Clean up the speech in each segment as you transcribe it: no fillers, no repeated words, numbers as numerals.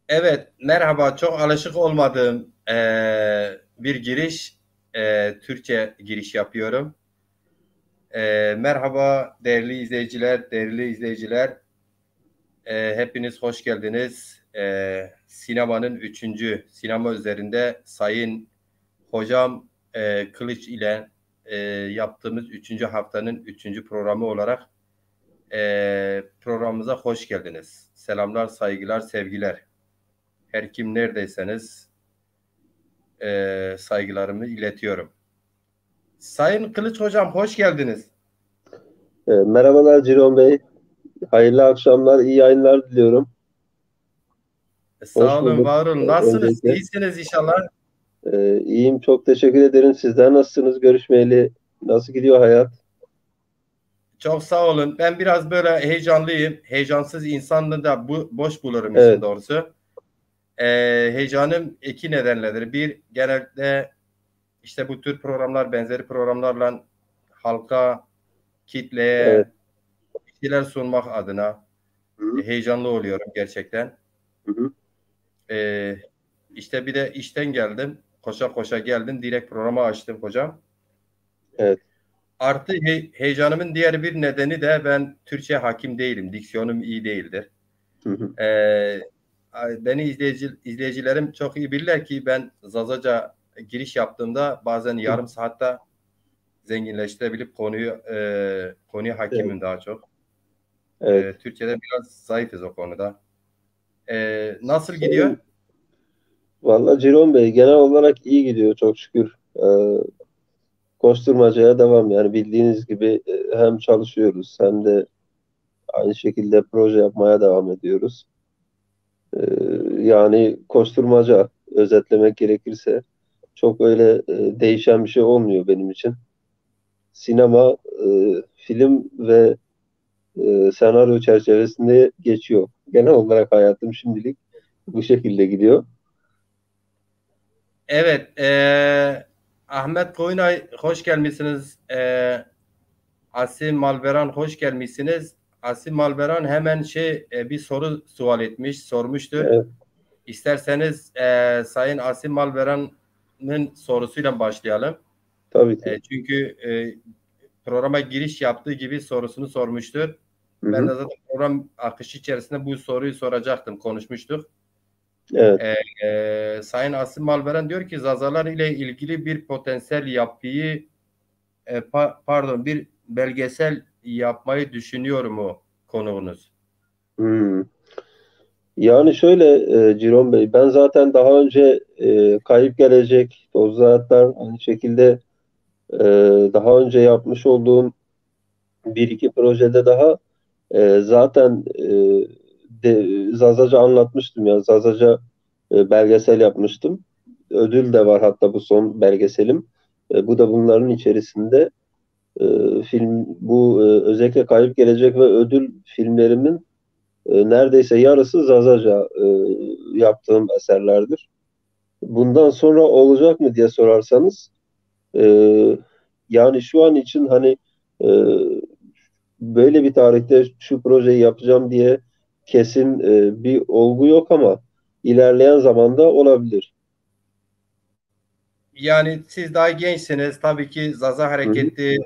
Evet, merhaba. Çok alışık olmadığım bir giriş, Türkçe giriş yapıyorum. Merhaba değerli izleyiciler, değerli izleyiciler. Hepiniz hoş geldiniz. Sinemanın sinema üzerinde Sayın Hocam Kılıç ile yaptığımız üçüncü haftanın üçüncü programı olarak programımıza hoş geldiniz. Selamlar, saygılar, sevgiler. Her kim neredeyseniz saygılarımı iletiyorum. Sayın Kılıç Hocam hoş geldiniz. Merhabalar Ciron Bey. Hayırlı akşamlar, iyi yayınlar diliyorum. Sağ Hoş olun, bulduk var olun. Nasılsınız? öncelikle. İyisiniz inşallah. İyiyim, çok teşekkür ederim. Sizler nasılsınız? Görüşmeyeli nasıl gidiyor hayat? Çok sağ olun. Ben biraz böyle heyecanlıyım. Heyecansız insanı da boş bulurum işin Evet. doğrusu. Ee, Heyecanım iki nedenledir. Bir, genelde işte bu tür programlar, benzeri programlarla halka, Evet. kitleye bir şeyler sunmak adına Hı hı. heyecanlı oluyorum gerçekten. Hı hı. Ee, işte bir de işten geldim. Koşa koşa geldim. Direkt programı açtım hocam. Evet. Artı heyecanımın diğer bir nedeni de ben Türkçe hakim değilim. Diksiyonum iyi değildir. Hı hı. Ee, Beni izleyicilerim çok iyi bilirler ki ben Zazaca giriş yaptığımda bazen Hı. yarım saatte zenginleştirebilip konuya Evet. hakimim daha çok. Evet. Türkçe'de biraz zayıfız o konuda. Nasıl gidiyor? Sorun. Vallahi Ciron Bey genel olarak iyi gidiyor çok şükür. Koşturmacaya devam. Yani bildiğiniz gibi hem çalışıyoruz hem de aynı şekilde proje yapmaya devam ediyoruz. Ee, Yani koşturmaca özetlemek gerekirse çok öyle değişen bir şey olmuyor benim için. Sinema, film ve senaryo çerçevesinde geçiyor. Genel olarak hayatım şimdilik bu şekilde gidiyor. Evet, Ahmet Koyunay hoş gelmişsiniz. Asim Malveran hoş gelmişsiniz. Asim Malveran hemen bir soru sual etmiş, sormuştur. Evet, İsterseniz Sayın Asim Malveran'ın sorusuyla başlayalım. tabii ki. Çünkü programa giriş yaptığı gibi sorusunu sormuştur. Hı Ben hı. de zaten program akışı içerisinde bu soruyu soracaktım, konuşmuştuk. Evet. Sayın Asim Malveren diyor ki Zazalar ile ilgili bir potansiyel yapıyı bir belgesel yapmayı düşünüyor mu konuğunuz? Hmm. Yani şöyle Ciron Bey, ben zaten daha önce Kayıp Gelecek, Tozlu Hayatlar aynı şekilde e, daha önce yapmış olduğum bir iki projede daha zaten Zazaca anlatmıştım ya. Zazaca belgesel yapmıştım. Ödül de var hatta bu son belgeselim. Bu da bunların içerisinde. Film bu özellikle Kayıp Gelecek ve ödül filmlerimin neredeyse yarısı Zazaca yaptığım eserlerdir. Bundan sonra olacak mı diye sorarsanız e, yani şu an için hani e, böyle bir tarihte şu projeyi yapacağım diye kesin bir olgu yok ama ilerleyen zamanda olabilir. Yani siz daha gençsiniz. Tabii ki Zaza Hı hı. hareketi,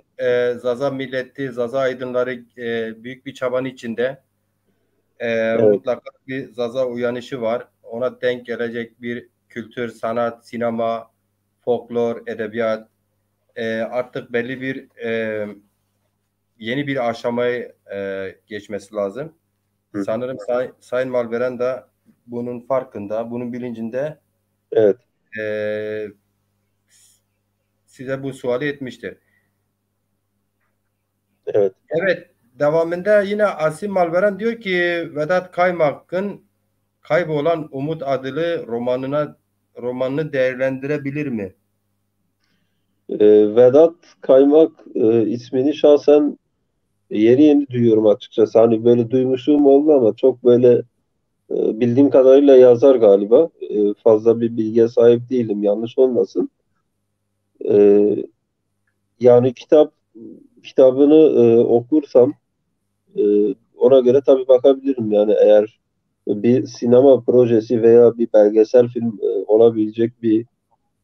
Zaza milleti, Zaza aydınları büyük bir çabanın içinde. Evet. Mutlaka bir Zaza uyanışı var. Ona denk gelecek bir kültür, sanat, sinema, folklor, edebiyat artık belli yeni bir aşamaya geçmesi lazım. Hı hı. Sanırım Sayın Malveren de bunun farkında, bunun bilincinde Evet. e, size bu suali etmiştir. Evet. Evet, devamında yine Asim Malveren diyor ki Vedat Kaymak'ın Kaybolan Umut adlı romanını değerlendirebilir mi? Vedat Kaymak ismini şahsen yeni yeni duyuyorum açıkçası. Hani böyle duymuşluğum oldu ama çok böyle bildiğim kadarıyla yazar galiba. Fazla bir bilgiye sahip değilim. Yanlış olmasın. E, Yani kitabını okursam ona göre tabii bakabilirim yani eğer bir sinema projesi veya bir belgesel film olabilecek bir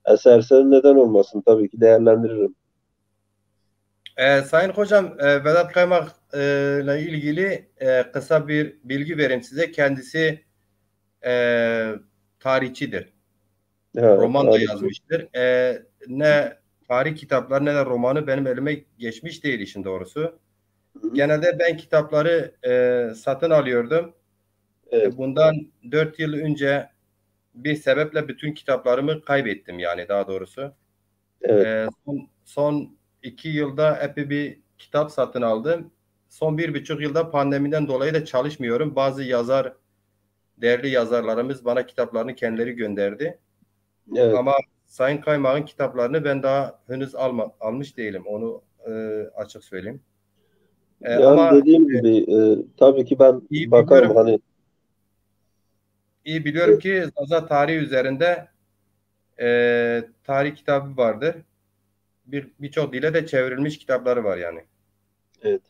eserse neden olmasın? Tabii ki değerlendiririm. Sayın hocam, Vedat Kaymak ile ilgili kısa bir bilgi vereyim size. Kendisi e, tarihçidir. Ha, Roman da harika. yazmıştır. Ne tarih kitapları ne de romanı benim elime geçmiş değil işin doğrusu. Hı hı. Genelde ben kitapları satın alıyordum. Evet, Bundan 4 yıl önce bir sebeple bütün kitaplarımı kaybettim yani daha doğrusu. evet, Son 2 yılda epey bir kitap satın aldım. Son 1,5 yılda pandemiden dolayı da çalışmıyorum. Bazı değerli yazarlarımız bana kitaplarını kendileri gönderdi. evet. Ama Sayın Kaymak'ın kitaplarını ben daha henüz almış değilim. Onu açık söyleyeyim. Yani Ama dediğim gibi tabii ki ben iyi bakarım biliyorum, hani iyi e, biliyorum ki Zaza tarihi üzerinde tarih kitabı vardır. Birçok dile de çevrilmiş kitapları var yani. evet.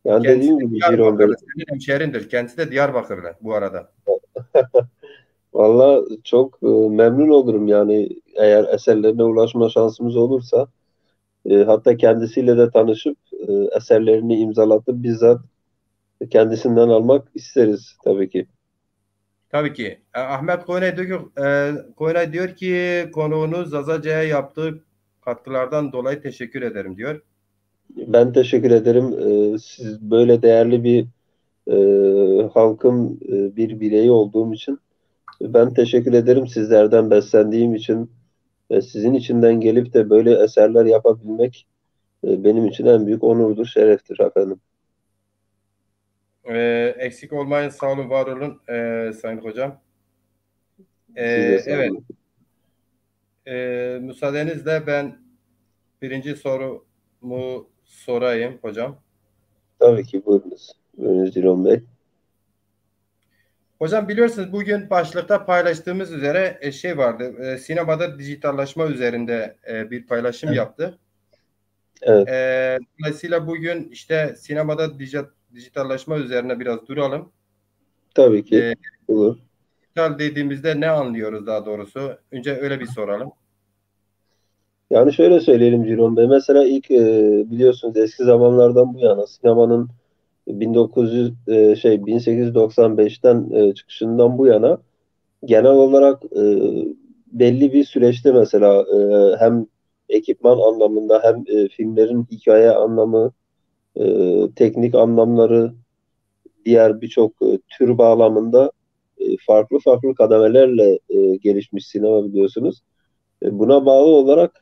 Yani Kendisi dediğim de gibi Ciron Bey, Diyarbakırlı, senin hemşerindir. Kendisi de Diyarbakırlı bu arada. valla çok memnun olurum yani eğer eserlerine ulaşma şansımız olursa. Hatta kendisiyle de tanışıp eserlerini imzalatıp bizzat kendisinden almak isteriz tabii ki. Tabii ki. Ahmet Koynay diyor ki konuğunuz Zazaca'ya yaptığı katkılardan dolayı teşekkür ederim diyor. Ben teşekkür ederim. Siz böyle değerli bir halkın bir bireyi olduğum için ben teşekkür ederim. Sizlerden beslendiğim için sizin içinden gelip de böyle eserler yapabilmek benim için en büyük onurdur, şereftir efendim. Eksik olmayın, sağ olun, var olun Sayın Hocam. Siz de sağ Evet, olun. müsaadenizle ben birinci sorumu sorayım hocam. Tabii ki buyurunuz. Buyurunuz Ciron Bey. Hocam biliyorsunuz bugün başlıkta paylaştığımız üzere şey vardı. Sinemada dijitallaşma üzerinde bir paylaşım yaptı. Evet, Dolayısıyla bugün işte sinemada dijitallaşma üzerine biraz duralım. tabii ki E, olur. Dijital dediğimizde ne anlıyoruz daha doğrusu? Önce öyle bir soralım. Yani şöyle söyleyelim Ciron Bey. Mesela ilk biliyorsunuz eski zamanlardan bu yana sinemanın 1895'ten çıkışından bu yana genel olarak belli bir süreçte mesela hem ekipman anlamında hem filmlerin hikaye anlamı, teknik anlamları, diğer birçok tür bağlamında farklı farklı kademelerle gelişmiş sinema biliyorsunuz. Buna bağlı olarak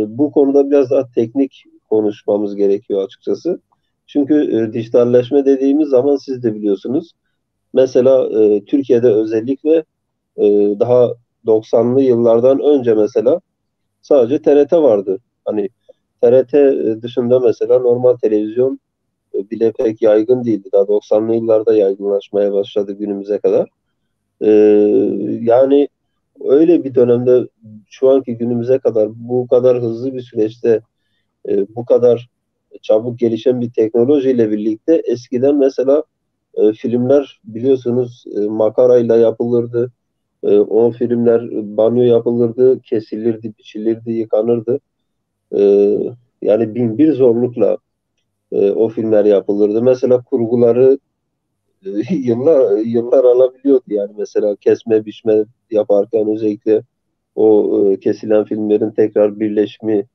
bu konuda biraz daha teknik konuşmamız gerekiyor açıkçası. Çünkü dijitalleşme dediğimiz zaman siz de biliyorsunuz. Mesela Türkiye'de özellikle e, daha 90'lı yıllardan önce mesela sadece TRT vardı. Hani TRT dışında mesela normal televizyon bile pek yaygın değildi. Daha 90'lı yıllarda yaygınlaşmaya başladı günümüze kadar. E, Yani öyle bir dönemde şu anki günümüze kadar bu kadar hızlı bir süreçte bu kadar çabuk gelişen bir teknolojiyle birlikte eskiden mesela filmler biliyorsunuz makarayla yapılırdı. O filmler banyo yapılırdı, kesilirdi, biçilirdi, yıkanırdı. E, Yani bin bir zorlukla o filmler yapılırdı. Mesela kurguları yıllar yıllar alabiliyordu yani mesela kesme biçme yaparken özellikle o kesilen filmlerin tekrar birleşimi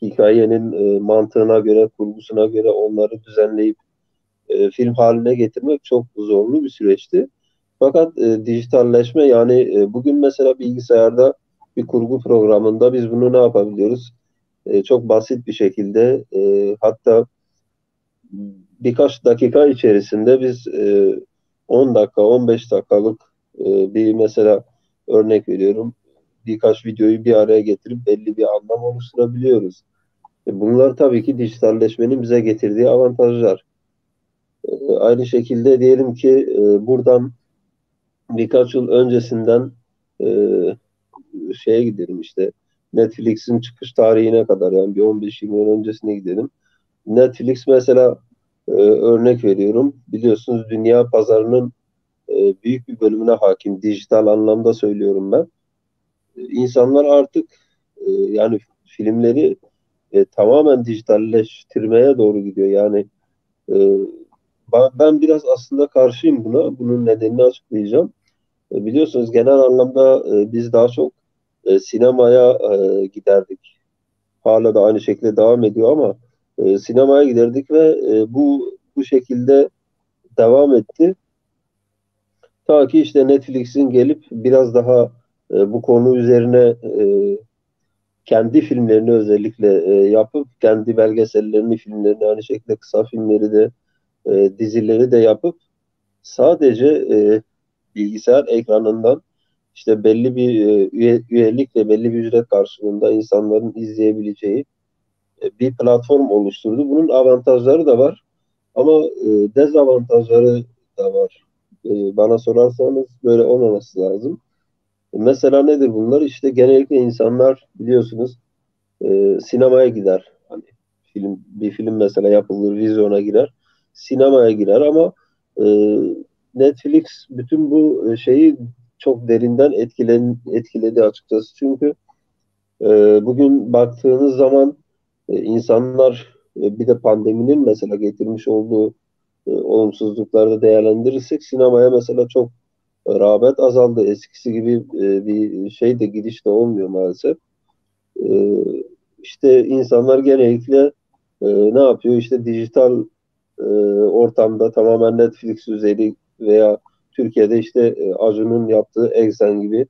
hikayenin mantığına göre kurgusuna göre onları düzenleyip film haline getirmek çok zorlu bir süreçti. Fakat dijitalleşme yani bugün mesela bilgisayarda bir kurgu programında biz bunu ne yapabiliyoruz? Çok basit bir şekilde hatta birkaç dakika içerisinde biz 10 dakika 15 dakikalık bir mesela örnek veriyorum birkaç videoyu bir araya getirip belli bir anlam oluşturabiliyoruz. Bunlar tabii ki dijitalleşmenin bize getirdiği avantajlar. Aynı şekilde diyelim ki buradan birkaç yıl öncesinden e, şeye gidelim işte Netflix'in çıkış tarihine kadar yani bir 15-20 yıl öncesine gidelim. Netflix mesela örnek veriyorum biliyorsunuz dünya pazarının büyük bir bölümüne hakim. Dijital anlamda söylüyorum ben. İnsanlar artık yani filmleri tamamen dijitalleştirmeye doğru gidiyor. Yani e, ben biraz aslında karşıyım buna. Bunun nedenini açıklayacağım. Biliyorsunuz genel anlamda biz daha çok sinemaya giderdik. Hala da aynı şekilde devam ediyor ama sinemaya giderdik ve bu şekilde devam etti. Ta ki işte Netflix'in gelip biraz daha bu konu üzerine kendi filmlerini özellikle yapıp kendi belgesellerini, filmlerini aynı şekilde kısa filmleri de dizileri de yapıp sadece bilgisayar ekranından işte belli bir üyelikle belli bir ücret karşılığında insanların izleyebileceği bir platform oluşturdu. Bunun avantajları da var ama dezavantajları da var. Bana sorarsanız böyle olmaması lazım. Mesela nedir bunlar? İşte genellikle insanlar biliyorsunuz sinemaya gider. Hani bir film mesela yapılır, vizyona girer, sinemaya girer ama e, Netflix bütün bu şeyi çok derinden etkiledi açıkçası. Çünkü bugün baktığınız zaman insanlar bir de pandeminin mesela getirmiş olduğu olumsuzlukları da değerlendirirsek sinemaya mesela çok rağbet azaldı. Eskisi gibi bir şey de gidiş de olmuyor maalesef. E, işte insanlar genellikle ne yapıyor? İşte dijital ortamda tamamen Netflix üzeri veya Türkiye'de işte Acun'un yaptığı Exxen gibi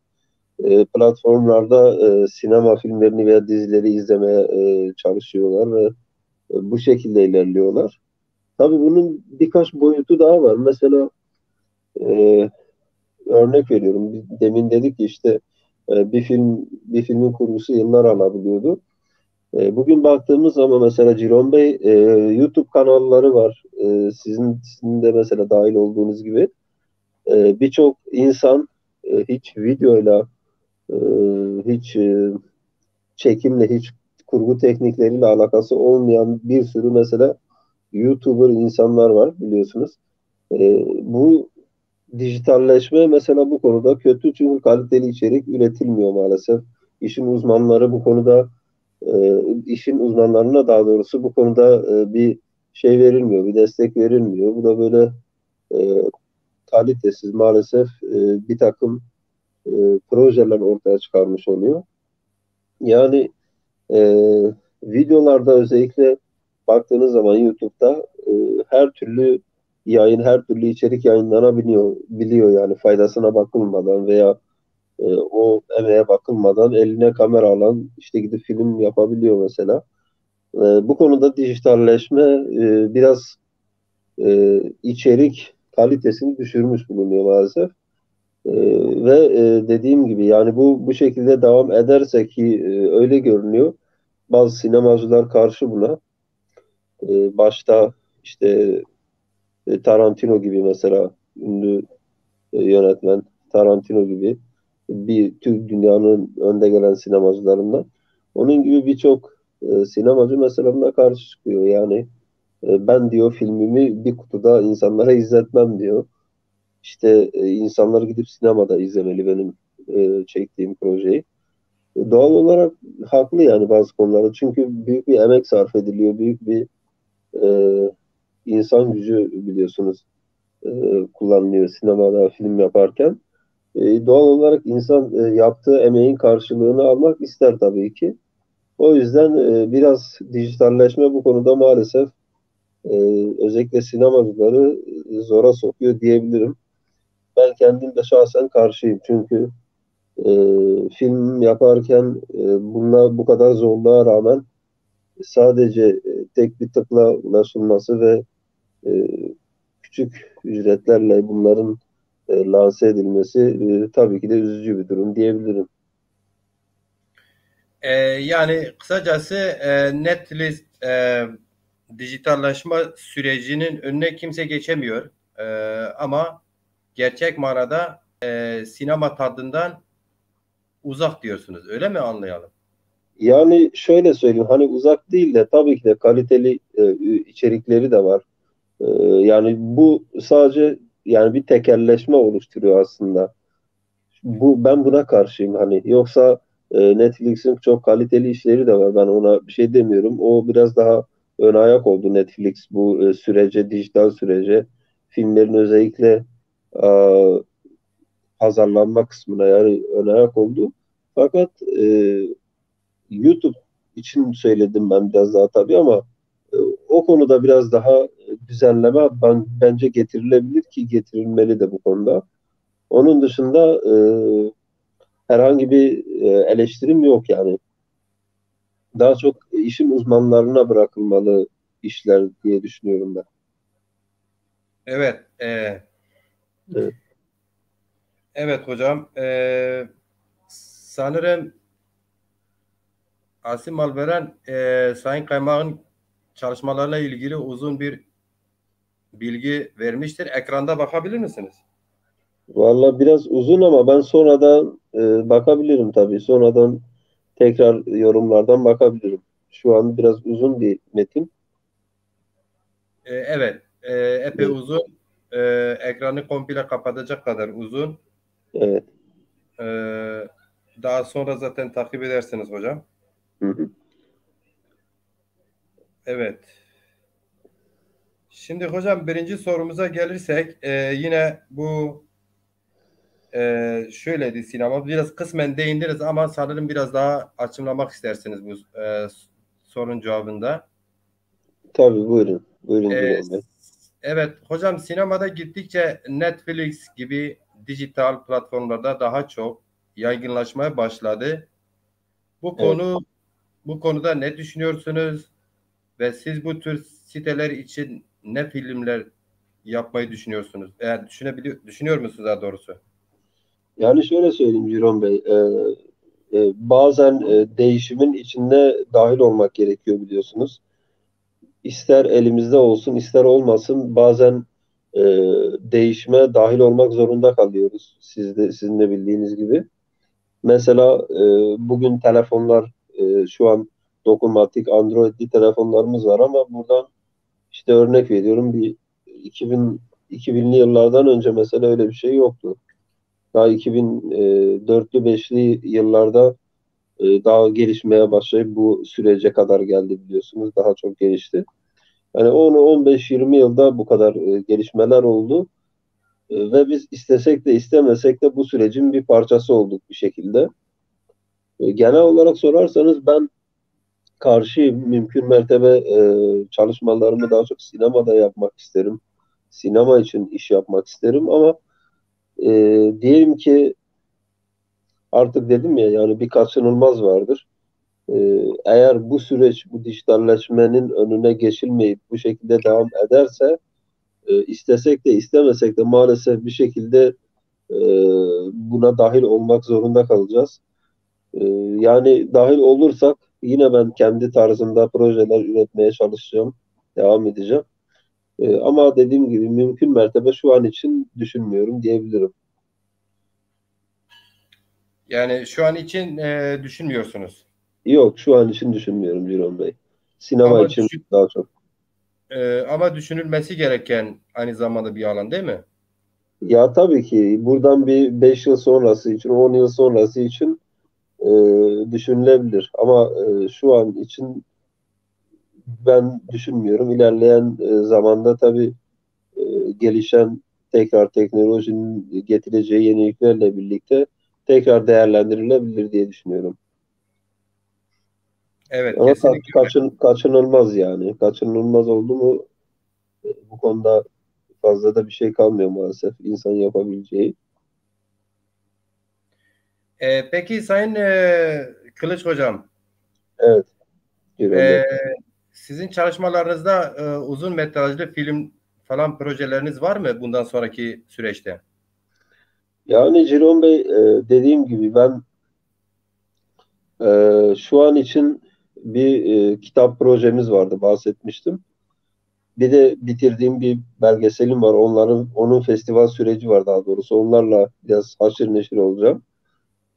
platformlarda sinema filmlerini veya dizileri izlemeye çalışıyorlar ve bu şekilde ilerliyorlar. Tabii bunun birkaç boyutu daha var. Mesela e, örnek veriyorum. Demin dedik ki işte bir filmin kurgusu yıllar alabiliyordu. Bugün baktığımız zaman mesela Ciron Bey YouTube kanalları var. Sizin de mesela dahil olduğunuz gibi birçok insan hiç videoyla e, hiç çekimle hiç kurgu teknikleriyle alakası olmayan bir sürü mesela YouTuber insanlar var biliyorsunuz. Bu dijitalleşme mesela bu konuda kötü çünkü kaliteli içerik üretilmiyor maalesef. İşin uzmanları bu konuda işin uzmanlarına daha doğrusu bu konuda bir şey verilmiyor, bir destek verilmiyor. Bu da böyle e, kalitesiz maalesef bir takım e, projeler ortaya çıkarmış oluyor. Yani e, videolarda özellikle baktığınız zaman YouTube'da her türlü her türlü içerik yayınlanabiliyor, biliyor yani faydasına bakılmadan veya o emeğe bakılmadan eline kamera alan işte gidip film yapabiliyor mesela. Bu konuda dijitalleşme biraz içerik kalitesini düşürmüş bulunuyor maalesef. E, ve dediğim gibi yani bu şekilde devam ederse ki öyle görünüyor. Bazı sinemacılar karşı buna. Başta işte Tarantino gibi mesela ünlü yönetmen Tarantino gibi bir tüm dünyanın önde gelen sinemacılarından. Onun gibi birçok sinemacı mesela buna karşı çıkıyor. Yani ben diyor filmimi bir kutuda insanlara izletmem diyor. İşte insanlar gidip sinemada izlemeli benim çektiğim projeyi. Doğal olarak haklı yani bazı konularda. Çünkü büyük bir emek sarf ediliyor. Büyük bir e, insan gücü biliyorsunuz kullanılıyor sinemada film yaparken. Doğal olarak insan yaptığı emeğin karşılığını almak ister tabii ki. O yüzden biraz dijitalleşme bu konuda maalesef e, özellikle sinemacıları zora sokuyor diyebilirim. Ben kendim de şahsen karşıyım. Çünkü e, film yaparken bunlar bu kadar zorluğa rağmen sadece tek bir tıkla ulaşılması ve e, küçük ücretlerle bunların lanse edilmesi tabii ki de üzücü bir durum diyebilirim. Yani kısacası Netflix dijitalleşme sürecinin önüne kimse geçemiyor. Ama gerçek manada sinema tadından uzak diyorsunuz. Öyle mi anlayalım? Yani şöyle söyleyeyim hani uzak değil de tabii ki de kaliteli içerikleri de var. Yani bu sadece yani bir tekelleşme oluşturuyor aslında. Ben buna karşıyım hani. Yoksa Netflix'in çok kaliteli işleri de var. Ben ona bir şey demiyorum. O biraz daha ön ayak oldu Netflix bu sürece, dijital sürece. Filmlerin özellikle e, pazarlanma kısmına yani ön ayak oldu. Fakat YouTube için söyledim ben biraz daha tabii ama e, o konuda biraz daha düzenleme bence getirilebilir ki getirilmeli de bu konuda. Onun dışında herhangi bir eleştirim yok yani. Daha çok işin uzmanlarına bırakılmalı işler diye düşünüyorum ben. Evet, Evet. evet hocam. Sanırım Asim Alveren Sayın Kaymak'ın çalışmalarıyla ilgili uzun bir bilgi vermiştir. Ekranda bakabilir misiniz? Valla biraz uzun ama ben sonradan bakabilirim tabii. Sonradan tekrar yorumlardan bakabilirim. Şu an biraz uzun bir metin. Evet, epey Evet. uzun. E, Ekranı komple kapatacak kadar uzun. Evet. E, Daha sonra zaten takip edersiniz hocam. Hı hı. Evet. Şimdi hocam birinci sorumuza gelirsek yine bu şöyleydi sinema. Biraz kısmen değindiniz ama sanırım biraz daha açımlamak istersiniz bu sorun cevabında. Tabii buyurun. Buyurun E, Civan Bey. evet hocam sinemada gittikçe Netflix gibi dijital platformlarda daha çok yaygınlaşmaya başladı. Bu Evet. konu bu konuda ne düşünüyorsunuz ve siz bu tür siteler için ne filmler yapmayı düşünüyorsunuz? Eğer düşünüyor musunuz daha doğrusu? Yani şöyle söyleyeyim Civan Bey. Bazen değişimin içinde dahil olmak gerekiyor biliyorsunuz. İster elimizde olsun, ister olmasın bazen e, değişime dahil olmak zorunda kalıyoruz. Sizin de bildiğiniz gibi. Mesela bugün telefonlar şu an dokunmatik Android'li telefonlarımız var ama buradan işte örnek veriyorum bir 2000'li yıllardan önce mesela öyle bir şey yoktu. Daha 2004'lü 5'li yıllarda daha gelişmeye başlayıp bu sürece kadar geldi biliyorsunuz. Daha çok gelişti. Yani 10, 15, 20 yılda bu kadar gelişmeler oldu. Ve biz istesek de istemesek de bu sürecin bir parçası olduk bir şekilde. Genel olarak sorarsanız ben karşıyım. Mümkün mertebe çalışmalarımı daha çok sinemada yapmak isterim. Sinema için iş yapmak isterim ama e, diyelim ki artık dedim ya yani bir kaçınılmaz vardır. Eğer bu süreç bu dijitalleşmenin önüne geçilmeyip bu şekilde devam ederse istesek de istemesek de maalesef bir şekilde e, buna dahil olmak zorunda kalacağız. E, Yani dahil olursak yine ben kendi tarzımda projeler üretmeye çalışacağım, devam edeceğim. Ama dediğim gibi mümkün mertebe şu an için düşünmüyorum diyebilirim. Yani şu an için düşünmüyorsunuz. Yok şu an için düşünmüyorum Ciron Bey. Sinema Ama için daha çok. ama düşünülmesi gereken aynı zamanda bir alan değil mi? Ya tabii ki buradan bir 5 yıl sonrası için, 10 yıl sonrası için e, düşünülebilir. Ama şu an için ben düşünmüyorum. İlerleyen zamanda tabii gelişen tekrar teknolojinin getireceği yeniliklerle birlikte tekrar değerlendirilebilir diye düşünüyorum. Evet, Ama kesinlikle. kaçınılmaz yani. Kaçınılmaz oldu mu bu konuda fazla da bir şey kalmıyor maalesef insan yapabileceği. Peki Sayın Kılıç Hocam, Evet, Ciron Bey. e, sizin çalışmalarınızda uzun metrajlı film falan projeleriniz var mı bundan sonraki süreçte? Yani Ciron Bey dediğim gibi ben şu an için bir kitap projemiz vardı bahsetmiştim. Bir de bitirdiğim bir belgeselim var. Onun festival süreci var daha doğrusu. Onlarla biraz haşır neşir olacağım.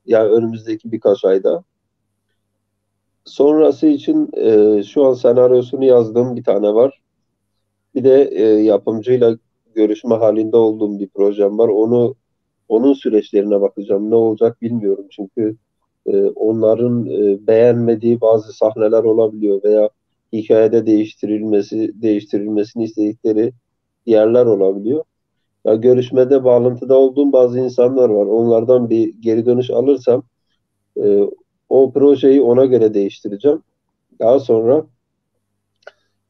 Yani önümüzdeki birkaç ayda. Sonrası için şu an senaryosunu yazdığım bir tane var. Bir de yapımcıyla görüşme halinde olduğum bir projem var. Onun süreçlerine bakacağım. Ne olacak bilmiyorum. Çünkü onların beğenmediği bazı sahneler olabiliyor veya hikayede değiştirilmesini istedikleri yerler olabiliyor. Ya görüşmede bağlantıda olduğum bazı insanlar var. Onlardan bir geri dönüş alırsam e, o projeyi ona göre değiştireceğim. Daha sonra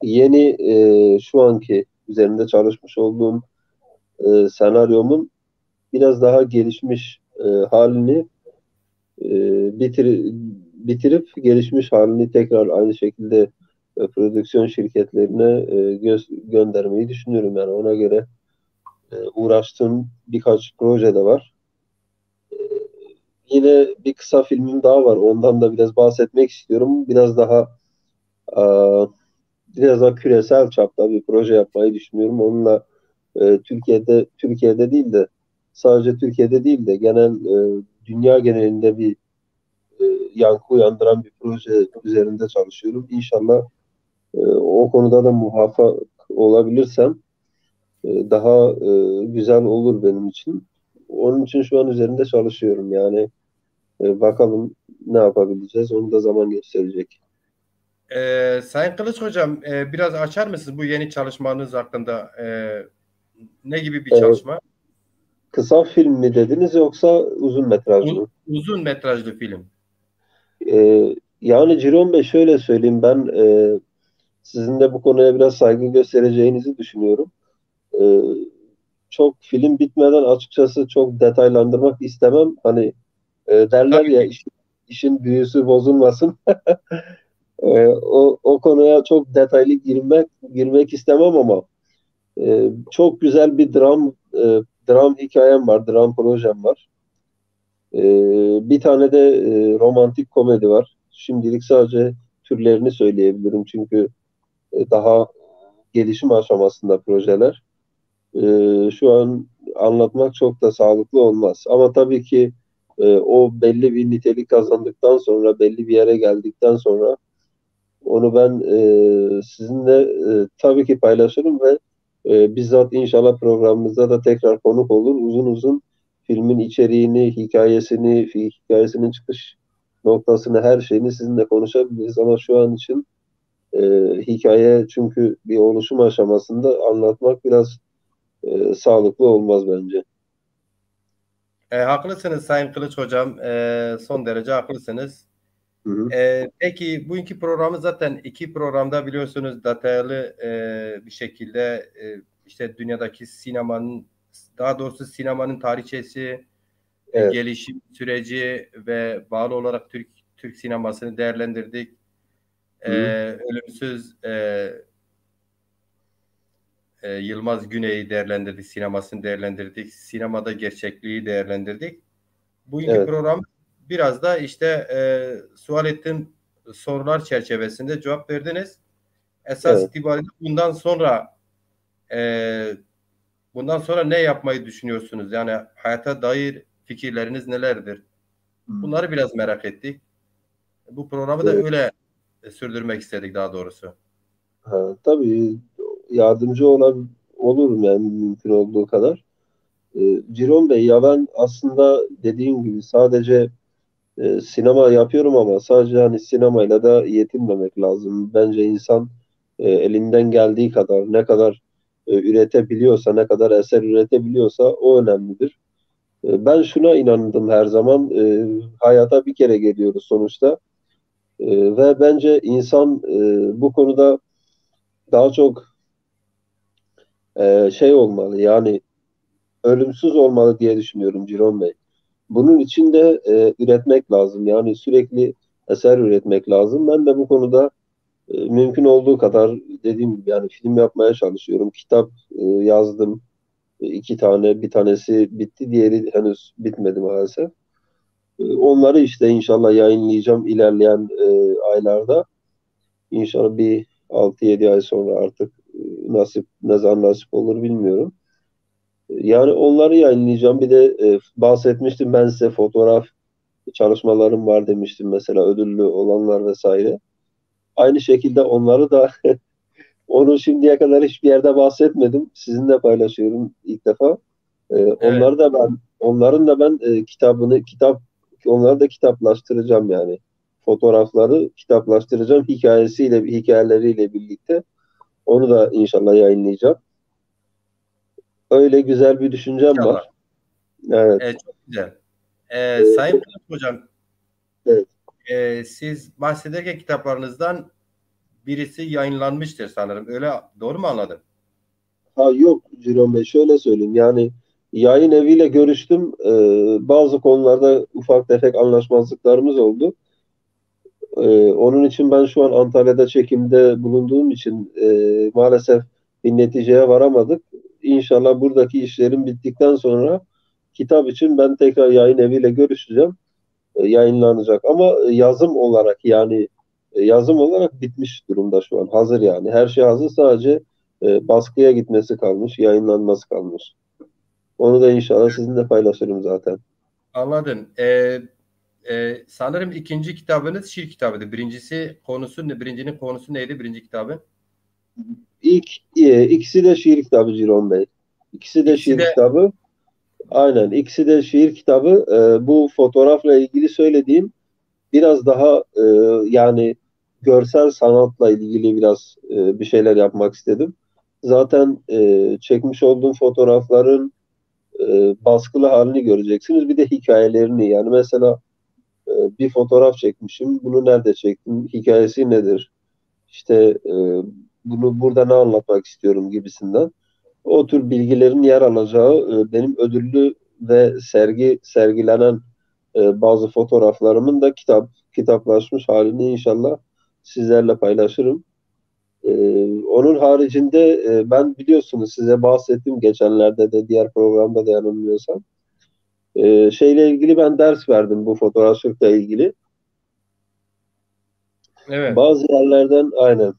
yeni şu anki üzerinde çalışmış olduğum senaryomun biraz daha gelişmiş halini e, bitirip gelişmiş halini tekrar aynı şekilde prodüksiyon şirketlerine göndermeyi düşünüyorum. Yani ona göre uğraştığım birkaç proje de var. Yine bir kısa filmim daha var. Ondan da biraz bahsetmek istiyorum. E, biraz daha küresel çapta bir proje yapmayı düşünüyorum. Onunla Türkiye'de değil de sadece Türkiye'de değil de genel dünya genelinde bir e, yankı uyandıran bir proje üzerinde çalışıyorum. İnşallah o konuda da muvaffak olabilirsem daha güzel olur benim için. Onun için şu an üzerinde çalışıyorum. Yani bakalım ne yapabileceğiz. Onu da zaman gösterecek. Sayın Kılıç Hocam, biraz açar mısınız bu yeni çalışmanız hakkında? Ne gibi bir E, çalışma? kısa film mi dediniz yoksa uzun metraj mı? Uzun metrajlı film. Yani Ciron Bey şöyle söyleyeyim ben sizin de bu konuya biraz saygı göstereceğinizi düşünüyorum. E, çok film bitmeden açıkçası çok detaylandırmak istemem. Hani derler Tabii ya ki. işin büyüsü bozulmasın. O konuya çok detaylı girmek istemem ama çok güzel bir dram hikayem var, dram projem var. E, bir tane de romantik komedi var. Şimdilik sadece türlerini söyleyebilirim çünkü daha gelişim aşamasında projeler. Şu an anlatmak çok da sağlıklı olmaz. Ama tabii ki o belli bir nitelik kazandıktan sonra, belli bir yere geldikten sonra onu ben sizinle tabii ki paylaşırım ve bizzat inşallah programımızda da tekrar konuk olur. Uzun uzun filmin içeriğini, hikayesinin çıkış noktasını, her şeyini sizinle konuşabiliriz. Ama şu an için e, hikaye çünkü bir oluşum aşamasında anlatmak biraz sağlıklı olmaz bence. Haklısınız Sayın Kılıç Hocam. Son derece haklısınız. Hı hı. Peki bugünkü programı zaten iki programda biliyorsunuz detaylı bir şekilde işte dünyadaki sinemanın, daha doğrusu sinemanın tarihçesi, Evet. gelişim süreci ve bağlı olarak Türk sinemasını değerlendirdik. Hı hı. Ölümsüz Yılmaz Güney'i değerlendirdik, sinemasını değerlendirdik, sinemada gerçekliği değerlendirdik. Bugünkü Evet. program biraz da işte sual ettiğim sorular çerçevesinde cevap verdiniz. Esas Evet. itibariyle e, bundan sonra ne yapmayı düşünüyorsunuz? Yani hayata dair fikirleriniz nelerdir? Hı. Bunları biraz merak ettik. Bu programı da Evet. öyle sürdürmek istedik daha doğrusu. Tabii yardımcı olurum yani mümkün olduğu kadar. Ciron Bey ya ben aslında dediğim gibi sadece sinema yapıyorum ama sadece hani sinemayla da yetinmemek lazım. Bence insan elinden geldiği kadar ne kadar üretebiliyorsa, ne kadar eser üretebiliyorsa o önemlidir. Ben şuna inandım her zaman. Hayata bir kere geliyoruz sonuçta. Ve bence insan bu konuda daha çok şey olmalı yani ölümsüz olmalı diye düşünüyorum Ciron Bey. Bunun için de üretmek lazım. Yani sürekli eser üretmek lazım. Ben de bu konuda mümkün olduğu kadar dediğim gibi yani film yapmaya çalışıyorum. Kitap yazdım. İki tane, bir tanesi bitti, diğeri henüz bitmedi maalesef. Onları işte inşallah yayınlayacağım ilerleyen aylarda. İnşallah bir 6-7 ay sonra artık ne zaman nasip olur bilmiyorum. Yani onları yayınlayacağım. Bir de bahsetmiştim ben size fotoğraf çalışmalarım var demiştim mesela ödüllü olanlar vesaire. Aynı şekilde Onu şimdiye kadar hiçbir yerde bahsetmedim. Sizinle paylaşıyorum ilk defa. Evet. Onların da ben onları da kitaplaştıracağım yani. Fotoğrafları kitaplaştıracağım hikayeleriyle birlikte. Onu da inşallah yayınlayacağım. Öyle güzel bir düşüncem İnşallah. var. Evet. Çok güzel. Ee, Sayın Kılıç Hocam, evet. siz bahsederken kitaplarınızdan birisi yayınlanmıştır sanırım. Öyle doğru mu anladım? Ha yok Ciron Bey şöyle söyleyeyim yani yayın eviyle görüştüm. Bazı konularda ufak tefek anlaşmazlıklarımız oldu. Onun için ben şu an Antalya'da çekimde bulunduğum için maalesef bir neticeye varamadık. İnşallah buradaki işlerim bittikten sonra kitap için ben tekrar yayın eviyle görüşeceğim. Yayınlanacak ama yazım olarak bitmiş durumda şu an. Hazır yani. Her şey hazır. Sadece baskıya gitmesi kalmış, yayınlanması kalmış. Onu da inşallah sizinle paylaşırım zaten. Anladım. Sanırım ikinci kitabınız şiir kitabıydı. Birincinin konusu neydi? Birinci kitabı. İkisi de şiir kitabı Ciron Bey. İkisi de İkisi şiir de kitabı. Aynen. İkisi de şiir kitabı. Bu fotoğrafla ilgili söylediğim biraz daha yani görsel sanatla ilgili biraz bir şeyler yapmak istedim. Zaten çekmiş olduğum fotoğrafların baskılı halini göreceksiniz. Bir de hikayelerini yani mesela bir fotoğraf çekmişim. Bunu nerede çektim? Hikayesi nedir? İşte bunu burada ne anlatmak istiyorum gibisinden. O tür bilgilerin yer alacağı benim ödüllü ve sergilenen bazı fotoğraflarımın da kitaplaşmış halini inşallah sizlerle paylaşırım. E, Onun haricinde ben biliyorsunuz size bahsettim geçenlerde de diğer programda da yanılmıyorsam. Şeyle ilgili ben ders verdim bu fotoğrafçılıkla ilgili. evet. Bazı yerlerden aynen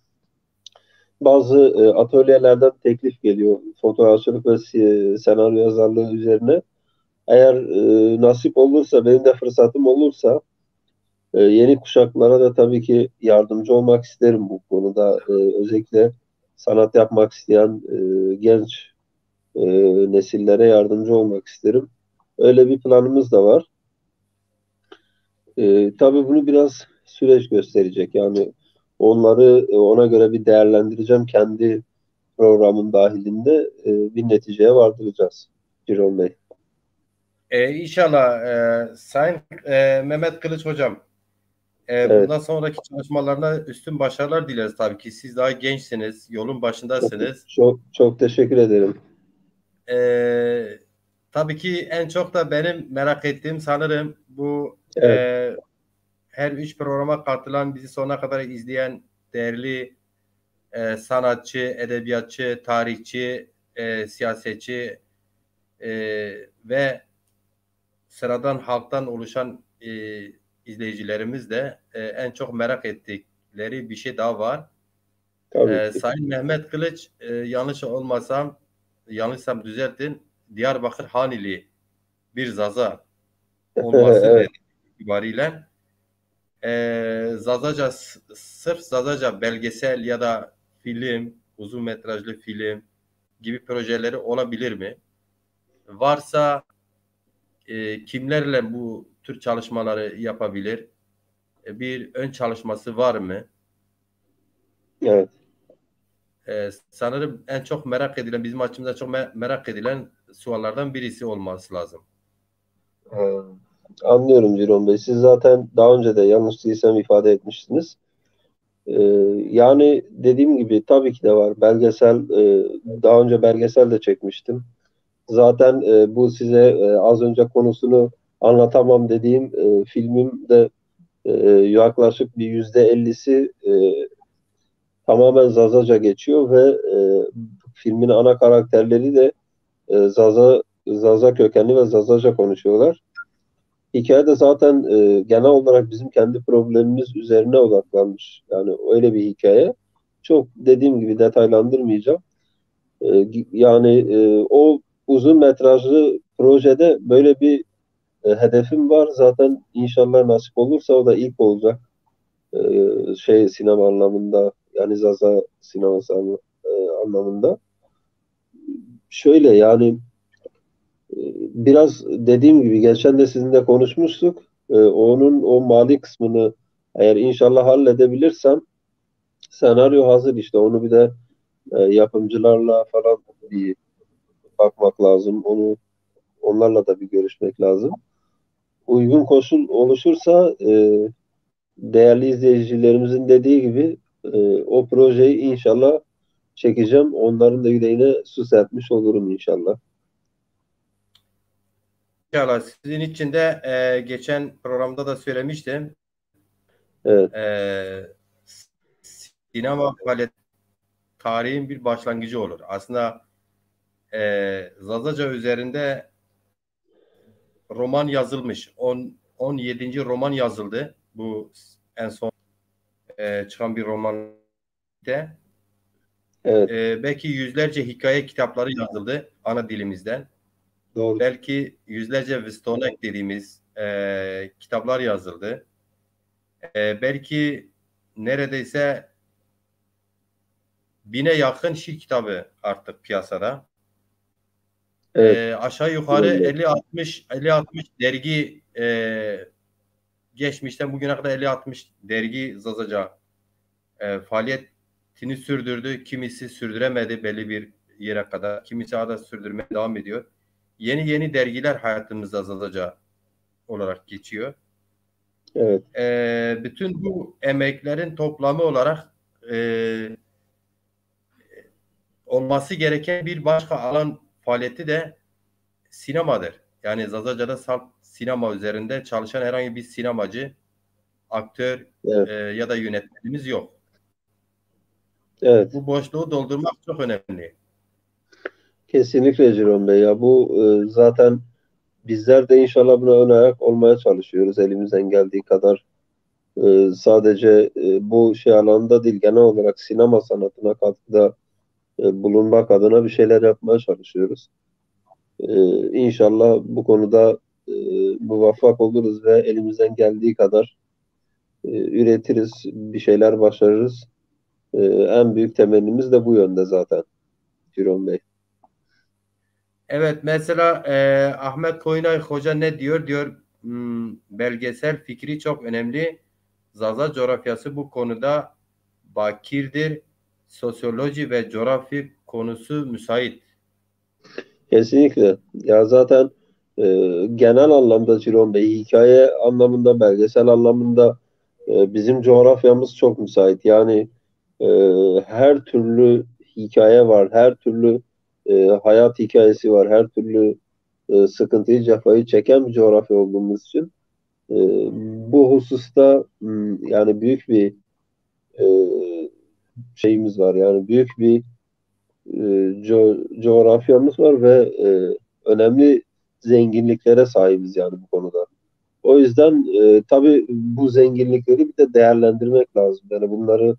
bazı atölyelerden teklif geliyor fotoğrafçılık ve senaryo yazarlığı üzerine. Eğer nasip olursa, benim de fırsatım olursa yeni kuşaklara da tabii ki yardımcı olmak isterim bu konuda. Özellikle sanat yapmak isteyen genç e, nesillere yardımcı olmak isterim. Öyle bir planımız da var. Tabii bunu biraz süreç gösterecek. Yani onları ona göre bir değerlendireceğim. Kendi programın dahilinde bir neticeye vardıracağız. Ciron Bey. İnşallah Sayın Mehmet Kılıç Hocam, Evet. bundan sonraki çalışmalarına üstün başarılar dileriz tabii ki. Siz daha gençsiniz, yolun Çok, başındasınız. çok teşekkür ederim. E, tabii ki en çok da benim merak ettiğim sanırım bu Evet. her üç programa katılan, bizi sonuna kadar izleyen değerli sanatçı, edebiyatçı, tarihçi, siyasetçi e, ve sıradan halktan oluşan izleyicilerimiz de en çok merak ettikleri bir şey daha var. Tabii ki. Sayın Mehmet Kılıç, yanlışsam düzeltin, Diyarbakır Hanili bir zaza olması Evet. nedeniyle itibariyle sırf Zazaca belgesel ya da film, uzun metrajlı film gibi projeleri olabilir mi? Varsa kimlerle bu tür çalışmaları yapabilir? Bir ön çalışması var mı? Evet. Sanırım en çok merak edilen, bizim açımızdan çok merak edilen suallardan birisi olması lazım. Ee, Anlıyorum Ciron Bey. Siz zaten daha önce de yanlış değilsem ifade etmiştiniz. Ee, Yani dediğim gibi tabii ki de var. Daha önce belgesel de çekmiştim. Zaten bu size az önce konusunu anlatamam dediğim filmim de yaklaşık bir %50'si tamamen Zazaca geçiyor ve filmin ana karakterleri de Zaza kökenli ve Zazaca konuşuyorlar. Hikaye de zaten genel olarak bizim kendi problemimiz üzerine odaklanmış. Yani öyle bir hikaye. Çok dediğim gibi detaylandırmayacağım. Yani o uzun metrajlı projede böyle bir hedefim var. Zaten inşallah nasip olursa o da ilk olacak. Sinema anlamında yani Zaza sineması anlamında. anlamında. Şöyle yani biraz dediğim gibi geçen de sizinle konuşmuştuk. Onun o mali kısmını eğer inşallah halledebilirsem senaryo hazır işte. Onu bir de yapımcılarla falan bir bakmak lazım. Onlarla da bir görüşmek lazım. Uygun koşul oluşursa değerli izleyicilerimizin dediği gibi o projeyi inşallah çekeceğim. Onların da yüreğine su serpmiş olurum inşallah. İnşallah sizin için de geçen programda da söylemiştim. Evet, E, sinema faaliyet tarihin bir başlangıcı olur. Aslında Zazaca üzerinde roman yazılmış. 17. roman yazıldı. Bu en son çıkan bir roman. evet, Belki yüzlerce hikaye kitapları yazıldı ana dilimizden. doğru. Belki yüzlerce Vistonek dediğimiz kitaplar yazıldı. Belki neredeyse 1000'e yakın şiir kitabı artık piyasada. Evet, Aşağı yukarı Ciro Bey. 50-60 dergi geçmişten bugüne kadar 50-60 dergi Zazaca faaliyetini sürdürdü. Kimisi sürdüremedi belli bir yere kadar. Kimisi hala sürdürmeye devam ediyor. Yeni yeni dergiler hayatımızda Zazaca olarak geçiyor. Evet, Bütün bu emeklerin toplamı olarak e, olması gereken bir başka alan faaliyeti de sinemadır. Yani Zazaca'da salt sinema üzerinde çalışan herhangi bir sinemacı, aktör evet, ya da yönetmenimiz yok. evet. Bu boşluğu doldurmak çok önemli. Kesinlikle Ciro Bey ya bu zaten bizler de inşallah buna ön ayak olmaya çalışıyoruz elimizden geldiği kadar. Sadece bu şey alanında değil genel olarak sinema sanatına katkıda bulunmak adına bir şeyler yapmaya çalışıyoruz. İnşallah bu konuda e, muvaffak oluruz ve elimizden geldiği kadar üretiriz, bir şeyler başarırız. En büyük temennimiz de bu yönde zaten Ciron Bey. Evet, mesela Ahmet Koyunay Hoca ne diyor? Diyor belgesel fikri çok önemli. Zaza coğrafyası bu konuda bakirdir. Sosyoloji ve coğrafi konusu müsait. Kesinlikle. Ya zaten e, genel anlamda Ciron Bey, hikaye anlamında, belgesel anlamında bizim coğrafyamız çok müsait. Yani e, her türlü hikaye var, her türlü hayat hikayesi var, her türlü sıkıntıyı, cefayı çeken bir coğrafya olduğumuz için e, bu hususta yani büyük bir e, şeyimiz var. Yani büyük bir coğrafyamız var ve önemli zenginliklere sahibiz yani bu konuda. O yüzden tabii bu zenginlikleri bir de değerlendirmek lazım. Yani bunları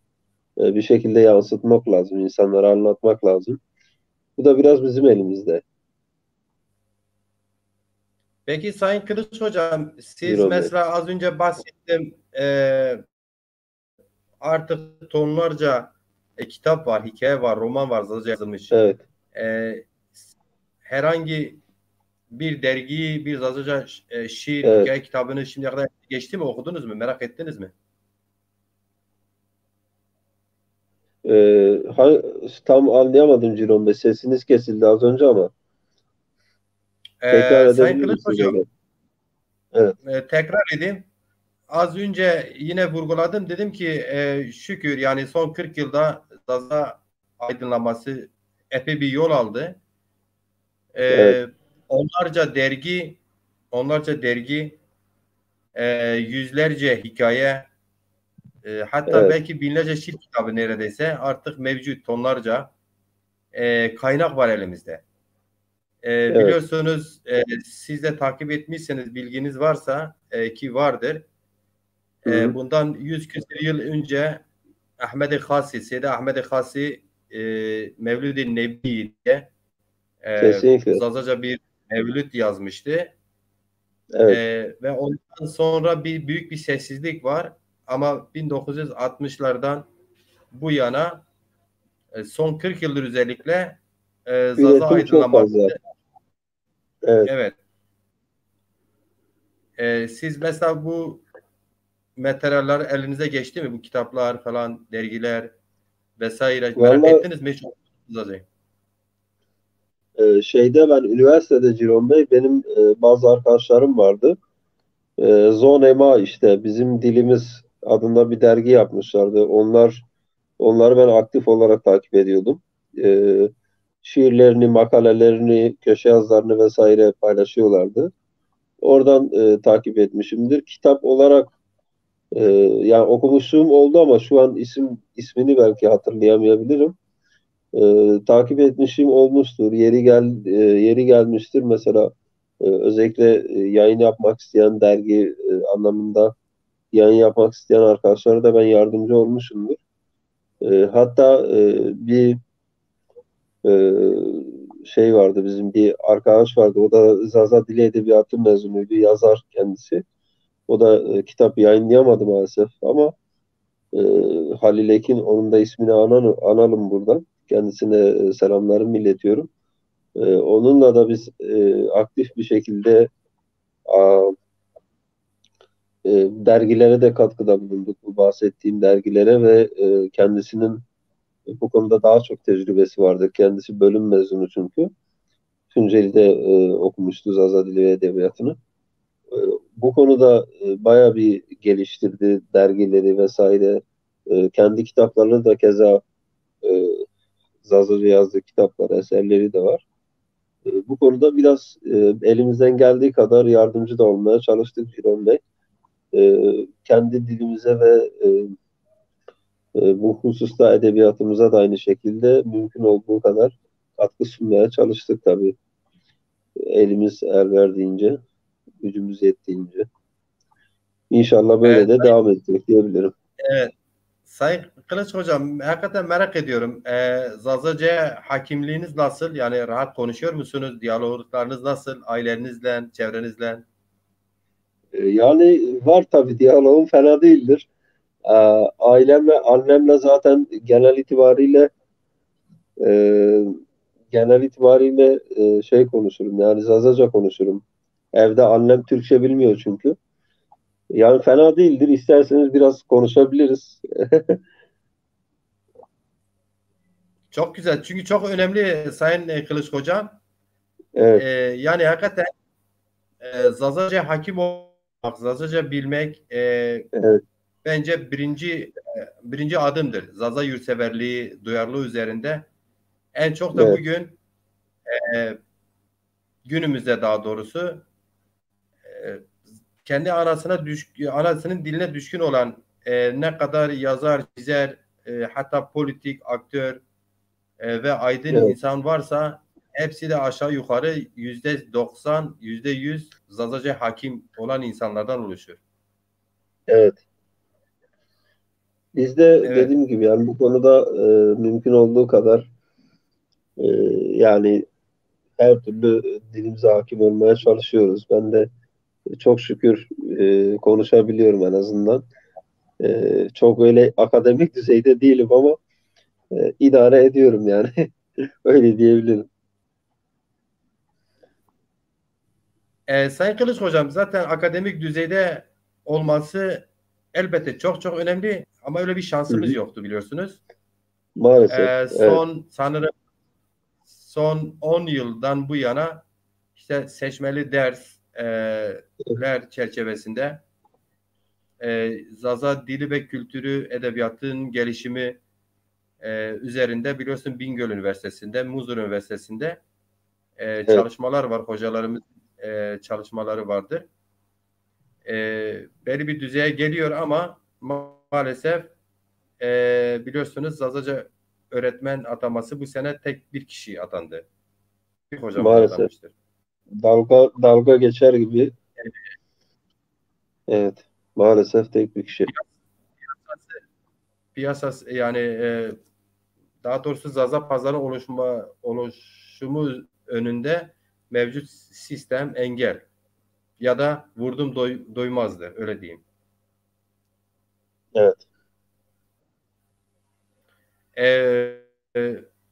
bir şekilde yansıtmak lazım, insanlara anlatmak lazım. Bu da biraz bizim elimizde. Peki Sayın Kılıç Hocam, siz Ciro Bey. mesela az önce bahsettim artık tonlarca kitap var, hikaye var, roman var Zazaca yazılmış. Evet, E, herhangi bir dergiyi, bir Zazaca şiir, evet. hikaye kitabını şimdiye kadar geçti mi, okudunuz mu, merak ettiniz mi? Tam anlayamadım Ciro Bey. Sesiniz kesildi az önce ama tekrar Sayın edebilir Kılıç misiniz Hocam, hocam? Evet, tekrar edeyim. Az önce yine vurguladım. Dedim ki şükür yani son 40 yılda Zaza aydınlanması epey bir yol aldı. evet, E, onlarca dergi, onlarca dergi, yüzlerce hikaye, hatta evet, belki binlerce şiir kitabı neredeyse artık mevcut tonlarca kaynak var elimizde. evet. Biliyorsunuz siz de takip etmişseniz bilginiz varsa ki vardır. Hı hı. Bundan 100 küsur yıl önce Ahmed-i Hasi, Seydi Ahmed-i Hasi Mevlid-i Nebi diye Kesinlikle. Zazaca bir mevlüt yazmıştı. Evet, Ve ondan sonra büyük bir sessizlik var. Ama 1960'lardan bu yana Son 40 yıldır özellikle Zaza Üretim çok aydınlanması. fazla. Evet. Evet. Siz mesela bu materyaller elinize geçti mi? Bu kitaplar falan, dergiler vesaire merak Valla ettiniz mi hiç? Zaza'yı? şeyde ben üniversitede Ciron Bey benim bazı arkadaşlarım vardı. Zonema işte bizim dilimiz adında bir dergi yapmışlardı. Onları ben aktif olarak takip ediyordum. Ee, Şiirlerini, makalelerini, köşe yazılarını vesaire paylaşıyorlardı. Oradan takip etmişimdir. Kitap olarak yani okumuşluğum oldu ama şu an ismini belki hatırlayamayabilirim. Takip etmişim olmuştur. Yeri gelmiştir. Mesela özellikle yayın yapmak isteyen dergi anlamında yayın yapmak isteyen arkadaşlara da ben yardımcı olmuşumdur. Hatta bir e, şey vardı bizim bir arkadaş vardı. O da Zaza Dili Edebiyatı mezunuydu. Yazar kendisi. O da kitap yayınlayamadı maalesef ama e, Halil Ekin onun da ismini analım buradan. Kendisine selamlarımı iletiyorum. Onunla da biz aktif bir şekilde a, dergilere de katkıda bulunduk. Bu bahsettiğim dergilere ve kendisinin bu konuda daha çok tecrübesi vardı. Kendisi bölüm mezunu çünkü. Tunceli'de okumuştu Zaza Dili ve Edebiyatı'nı. E, Bu konuda bayağı bir geliştirdi dergileri vesaire. Kendi kitaplarını da keza e, Zazaca yazdığı kitaplar, eserleri de var. Bu konuda biraz elimizden geldiği kadar yardımcı da olmaya çalıştık Ciron Bey. Kendi dilimize ve bu hususta edebiyatımıza da aynı şekilde mümkün olduğu kadar katkı sunmaya çalıştık tabii. Elimiz el verdiğince, gücümüz yettiğince. İnşallah böyle de devam edecek diyebilirim. Evet. Sayın Kılıç Hocam, hakikaten merak ediyorum. Zazaca hakimliğiniz nasıl? Yani rahat konuşuyor musunuz? Diyaloglarınız nasıl? Ailenizle, çevrenizle? Yani var tabii diyaloğum fena değildir. Ee, Ailemle, annemle zaten e, genel itibariyle şey konuşurum yani Zazaca konuşurum. Evde annem Türkçe bilmiyor çünkü. Yani fena değildir. İsterseniz biraz konuşabiliriz. Çok güzel. Çünkü çok önemli Sayın Kılıç Hocam. Evet, Yani hakikaten Zazaca hakim olmak, Zazaca bilmek evet, bence birinci adımdır. Zaza yurtseverliği, duyarlılığı üzerinde. En çok da evet, bugün e, günümüzde daha doğrusu e, kendi anasının diline düşkün olan ne kadar yazar, çizer, hatta politik aktör ve aydın evet, insan varsa hepsi de aşağı yukarı %90, %100 Zazaca hakim olan insanlardan oluşur. evet. Biz de Evet. dediğim gibi yani bu konuda mümkün olduğu kadar e, yani her türlü dilimize hakim olmaya çalışıyoruz. Ben de çok şükür konuşabiliyorum en azından. Çok öyle akademik düzeyde değilim ama idare ediyorum yani. Öyle diyebilirim. Sayın Kılıç Hocam zaten akademik düzeyde olması elbette çok çok önemli ama öyle bir Hı şansımız hı. yoktu biliyorsunuz. Maalesef. Evet. Sanırım son 10 yıldan bu yana işte seçmeli dersler çerçevesinde Zaza dili ve kültürü edebiyatın gelişimi üzerinde biliyorsun Bingöl Üniversitesi'nde, Muzur Üniversitesi'nde Evet. çalışmalar var. Hocalarımız çalışmaları vardır. Belli bir düzeye geliyor ama maalesef biliyorsunuz Zazaca öğretmen ataması bu sene tek bir kişi atandı. Bir hocamız Maalesef. atanmıştır. Dalga dalga geçer gibi. Evet. Maalesef tek bir kişi. Piyasası yani daha doğrusu Zaza pazarı oluşumu önünde mevcut sistem engel ya da vurdum doymazdı öyle diyeyim. Evet. E,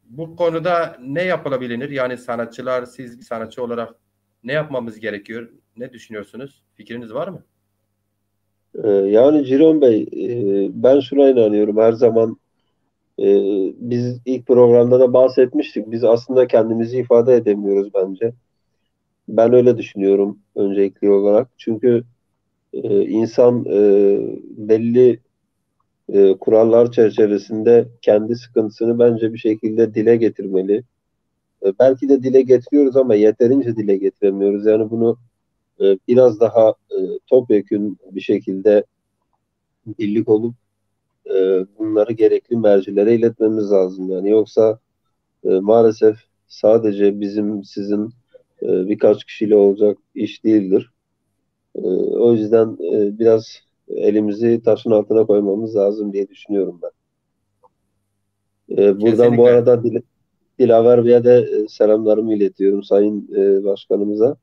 Bu konuda ne yapılabilir? Yani sanatçılar, siz bir sanatçı olarak ne yapmamız gerekiyor? Ne düşünüyorsunuz? Fikriniz var mı? Yani Ciron Bey, ben şuna inanıyorum her zaman. e, Biz ilk programda da bahsetmiştik. Biz aslında kendimizi ifade edemiyoruz bence. Ben öyle düşünüyorum öncelikli olarak. Çünkü insan belli kurallar çerçevesinde kendi sıkıntısını bence bir şekilde dile getirmeli. Belki de dile getiriyoruz ama yeterince dile getiremiyoruz. Yani bunu biraz daha topyekün bir şekilde birlik olup bunları gerekli mercilere iletmemiz lazım. Yani yoksa maalesef sadece bizim sizin birkaç kişiyle olacak iş değildir. O yüzden biraz elimizi taşın altına koymamız lazım diye düşünüyorum ben. Buradan bu Kesinlikle. arada Dilaver Bey'e de selamlarımı iletiyorum Sayın Başkanımıza.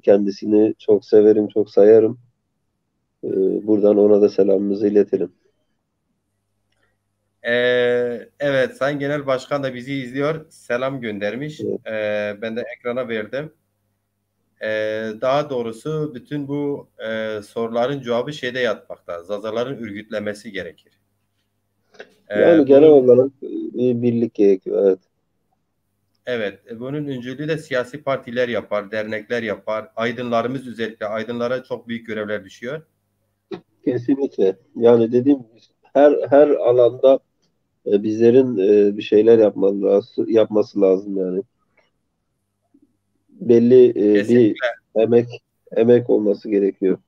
Kendisini çok severim, çok sayarım. Buradan ona da selamımızı iletelim. Evet, Sayın Genel Başkan da bizi izliyor. Selam göndermiş. Evet. Ben de ekrana verdim. Daha doğrusu bütün bu soruların cevabı şeyde yatmakta. Zazaların örgütlemesi gerekir. Yani genel Bunun olarak bir birlik gerekiyor. Evet. Evet, bunun öncülüğü de siyasi partiler yapar, dernekler yapar. Aydınlarımız özellikle aydınlara çok büyük görevler düşüyor. Kesinlikle. Yani dediğim gibi her alanda bizlerin bir şeyler yapması lazım yani. Belli bir Kesinlikle. emek olması gerekiyor.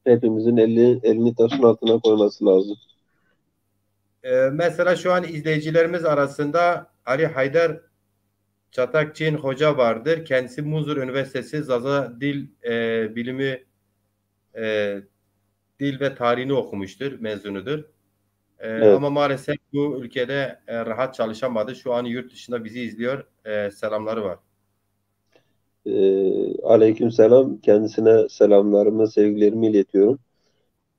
Hepimizin elini taşın altına koyması lazım. Mesela şu an izleyicilerimiz arasında Ali Haydar Çatakçı'nın hoca vardır. Kendisi Muzur Üniversitesi Zaza Bilimi e, Dil ve Tarihini okumuştur, mezunudur. Evet. Ama maalesef bu ülkede rahat çalışamadı. Şu an yurt dışında bizi izliyor. Selamları var. Aleyküm selam. Kendisine selamlarımı, sevgilerimi iletiyorum.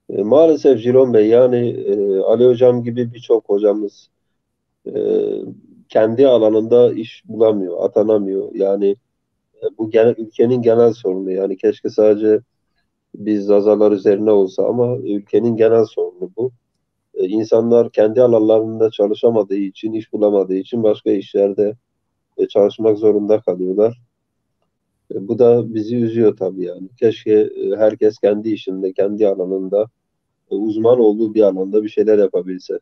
Maalesef Ciron Bey yani Ali Hocam gibi birçok hocamız e, kendi alanında iş bulamıyor, atanamıyor. Yani bu ülkenin genel sorunu. Yani keşke sadece biz Zazalar üzerine olsa ama ülkenin genel sorunu bu. İnsanlar kendi alanlarında çalışamadığı için, iş bulamadığı için başka işlerde çalışmak zorunda kalıyorlar. Bu da bizi üzüyor tabii yani. Keşke herkes kendi işinde, kendi alanında, uzman olduğu bir alanda bir şeyler yapabilse.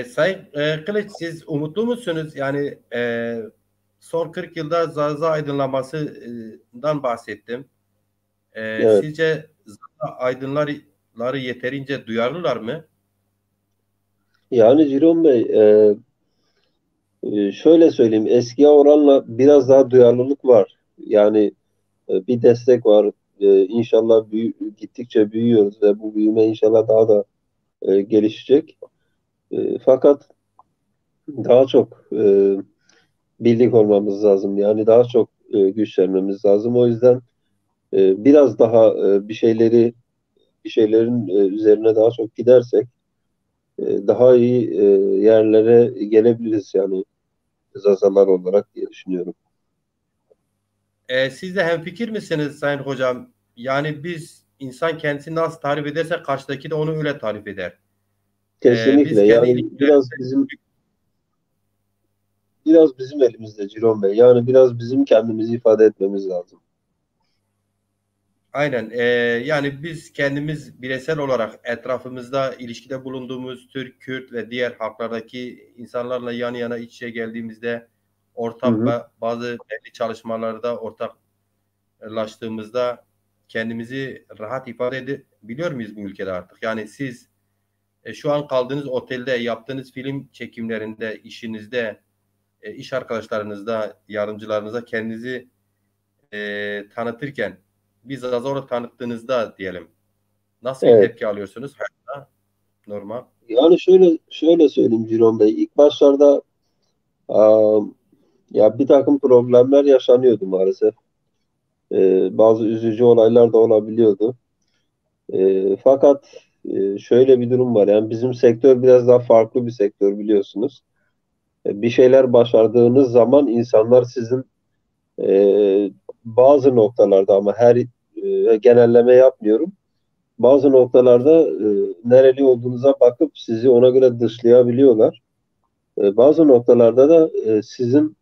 Sayın Kılıç, siz umutlu musunuz? Yani son 40 yılda Zaza aydınlanmasından bahsettim. Evet. Sizce Zaza aydınları yeterince duyarlılar mı? Yani Ciron Bey, şöyle söyleyeyim, eskiye oranla biraz daha duyarlılık var. Yani bir destek var. İnşallah gittikçe büyüyoruz ve bu büyüme inşallah daha da gelişecek. Fakat daha çok birlik olmamız lazım. Yani daha çok güçlenmemiz lazım. O yüzden biraz daha bir şeylerin üzerine daha çok gidersek daha iyi yerlere gelebiliriz yani Zazalar olarak diye düşünüyorum. Siz de hemfikir misiniz Sayın Hocam? Yani biz insan kendisini nasıl tarif ederse karşıdaki de onu öyle tarif eder. Kesinlikle Biz kendi yani ilişkilerimizde biraz bizim elimizde Ciron Bey. Yani biraz bizim kendimizi ifade etmemiz lazım. aynen. Yani biz kendimiz bireysel olarak etrafımızda ilişkide bulunduğumuz Türk, Kürt ve diğer halklardaki insanlarla yan yana iç içe geldiğimizde Hı ortak hı. bazı belli çalışmalarda ortaklaştığımızda kendimizi rahat ifade edebiliyor muyuz bu ülkede artık? Yani siz şu an kaldığınız otelde, yaptığınız film çekimlerinde, işinizde, iş arkadaşlarınızda, yardımcılarınıza kendinizi tanıtırken biz az sonra tanıttığınızda diyelim nasıl bir Evet. tepki alıyorsunuz? Hayatta normal. Yani şöyle söyleyeyim Ciron Bey. İlk başlarda aa, ya bir takım problemler yaşanıyordu maalesef. Bazı üzücü olaylar da olabiliyordu. Fakat şöyle bir durum var. Yani bizim sektör biraz daha farklı bir sektör biliyorsunuz. Bir şeyler başardığınız zaman insanlar sizin bazı noktalarda ama her genelleme yapmıyorum. Bazı noktalarda nereli olduğunuza bakıp sizi ona göre dışlayabiliyorlar. Bazı noktalarda da sizin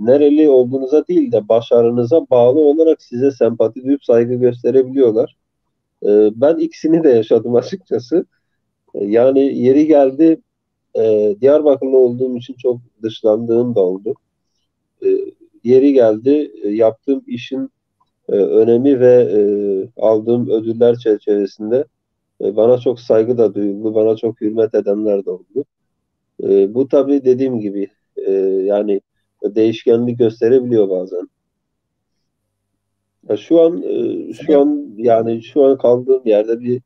nereli olduğunuza değil de başarınıza bağlı olarak size sempati duyup saygı gösterebiliyorlar. Ben ikisini de yaşadım açıkçası. Yani yeri geldi Diyarbakırlı olduğum için çok dışlandığım da oldu. E, Yeri geldi yaptığım işin önemi ve aldığım ödüller çerçevesinde bana çok saygı da duyuldu, bana çok hürmet edenler de oldu. Bu tabii dediğim gibi yani değişkenlik gösterebiliyor bazen. Ya şu an yani şu an kaldığım yerde bir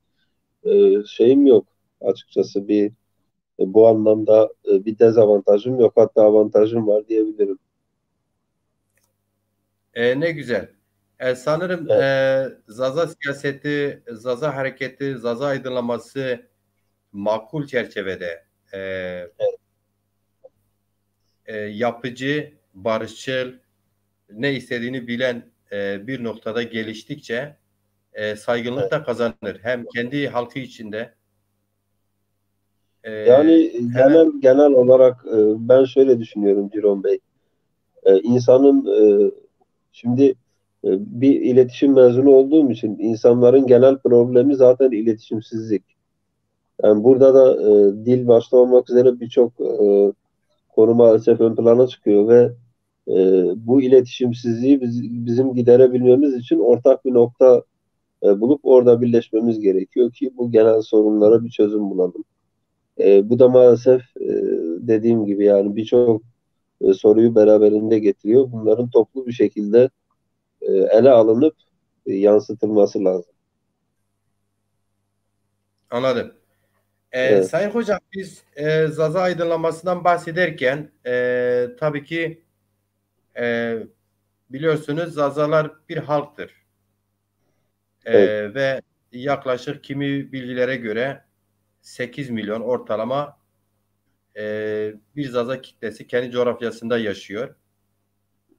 şeyim yok açıkçası bu anlamda bir dezavantajım yok, hatta avantajım var diyebilirim. Ne güzel. Sanırım Evet, Zaza siyaseti, Zaza hareketi, Zaza aydınlaması makul çerçevede e, yapıcı, barışçıl, ne istediğini bilen bir noktada geliştikçe saygınlık evet. da kazanır. Hem kendi halkı içinde Yani hemen genel olarak ben şöyle düşünüyorum Ciron Bey. İnsanın şimdi bir iletişim mezunu olduğum için insanların genel problemi zaten iletişimsizlik. Yani burada da dil başta olmak üzere birçok konu maalesef ön plana çıkıyor ve bu iletişimsizliği bizim giderebilmemiz için ortak bir nokta bulup orada birleşmemiz gerekiyor ki bu genel sorunlara bir çözüm bulalım. Bu da maalesef dediğim gibi yani birçok soruyu beraberinde getiriyor. Bunların toplu bir şekilde ele alınıp yansıtılması lazım. anladım. Evet, Sayın Hocam biz Zaza aydınlanmasından bahsederken tabii ki e, biliyorsunuz Zazalar bir halktır. evet. Ve yaklaşık kimi bilgilere göre 8 milyon ortalama bir Zaza kitlesi kendi coğrafyasında yaşıyor.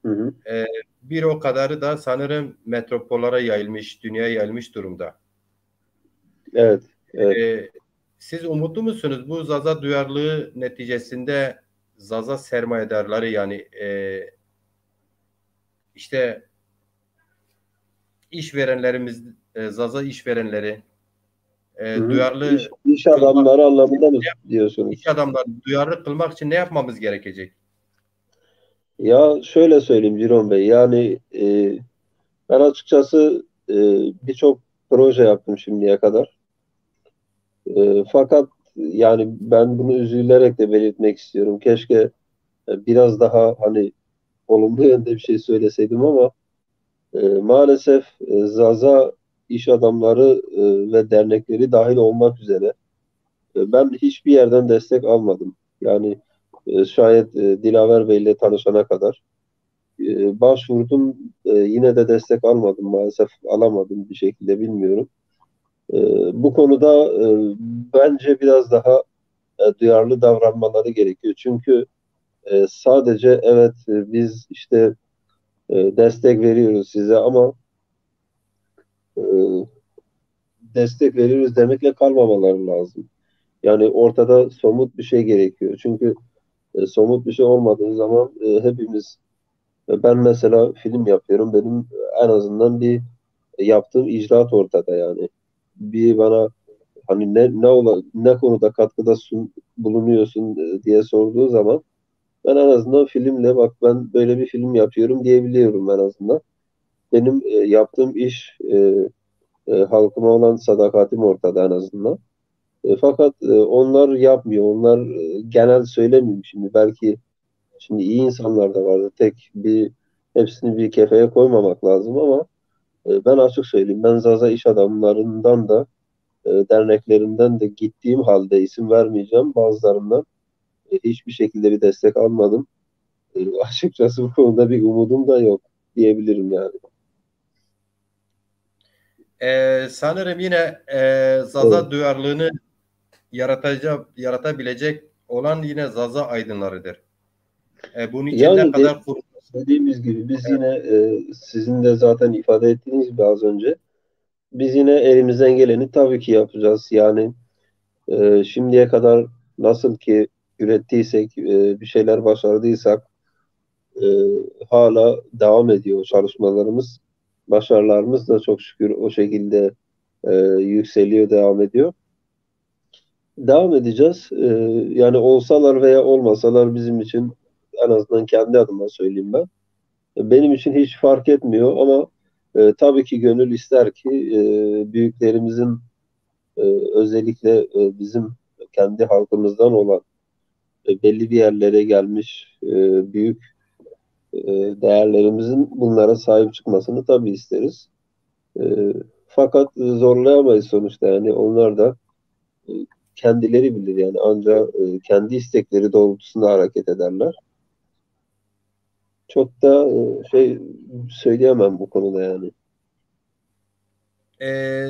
Hı hı. E, Bir o kadarı da sanırım metropollara yayılmış, dünyaya yayılmış durumda. Evet, evet. E, Siz umutlu musunuz bu Zaza duyarlılığı neticesinde Zaza sermayedarları yani işte işverenlerimiz, Zaza işverenleri Hı hı. duyarlı İş kılmak, adamları anlamında mı diyorsunuz? iş adamlarını duyarlı kılmak için ne yapmamız gerekecek? Ya şöyle söyleyeyim Ciron Bey, yani ben açıkçası birçok proje yaptım şimdiye kadar. Fakat yani ben bunu üzülerek de belirtmek istiyorum. Keşke biraz daha hani olumlu yönde bir şey söyleseydim ama maalesef Zaza iş adamları ve dernekleri dahil olmak üzere ben hiçbir yerden destek almadım. Yani şayet Dilaver Bey ile tanışana kadar başvurdum, yine de destek almadım maalesef, alamadım bir şekilde, bilmiyorum. E, Bu konuda bence biraz daha duyarlı davranmaları gerekiyor. Çünkü sadece evet biz işte destek veriyoruz size ama e, destek veriyoruz demekle kalmamaları lazım. Yani ortada somut bir şey gerekiyor. Çünkü somut bir şey olmadığı zaman hepimiz ben mesela film yapıyorum. Benim en azından bir yaptığım icraat ortada yani. Bir bana hani ne konuda katkıda bulunuyorsun diye sorduğu zaman ben en azından filmle bak ben böyle bir film yapıyorum diyebiliyorum en azından. Benim yaptığım iş halkıma olan sadakatim ortada en azından. Fakat onlar yapmıyor. Onlar genel söylemiyorum şimdi. Belki şimdi iyi insanlar da vardı. Hepsini bir kefeye koymamak lazım ama ben açık söyleyeyim. Ben Zaza iş adamlarından da derneklerinden de gittiğim halde isim vermeyeceğim. Bazılarından hiçbir şekilde bir destek almadım. Açıkçası bu konuda bir umudum da yok diyebilirim yani. Sanırım yine Evet. Zaza duyarlılığını yaratabilecek olan yine Zaza aydınlarıdır. Bunun için ne Yani kadar dediğimiz gibi biz yine sizin de zaten ifade ettiğiniz gibi az önce biz yine elimizden geleni tabii ki yapacağız. Yani şimdiye kadar nasıl ki ürettiysek, bir şeyler başardıysak e, hala devam ediyor çalışmalarımız. Başarılarımız da çok şükür o şekilde yükseliyor, devam ediyor. Devam edeceğiz. Yani olsalar veya olmasalar bizim için en azından kendi adıma söyleyeyim ben. Benim için hiç fark etmiyor ama tabii ki gönül ister ki büyüklerimizin özellikle bizim kendi halkımızdan olan belli bir yerlere gelmiş büyük değerlerimizin bunlara sahip çıkmasını tabii isteriz. E, Fakat zorlayamayız sonuçta yani onlar da e, kendileri bilir yani ancak kendi istekleri doğrultusunda hareket ederler. Çok da şey söyleyemem bu konuda yani.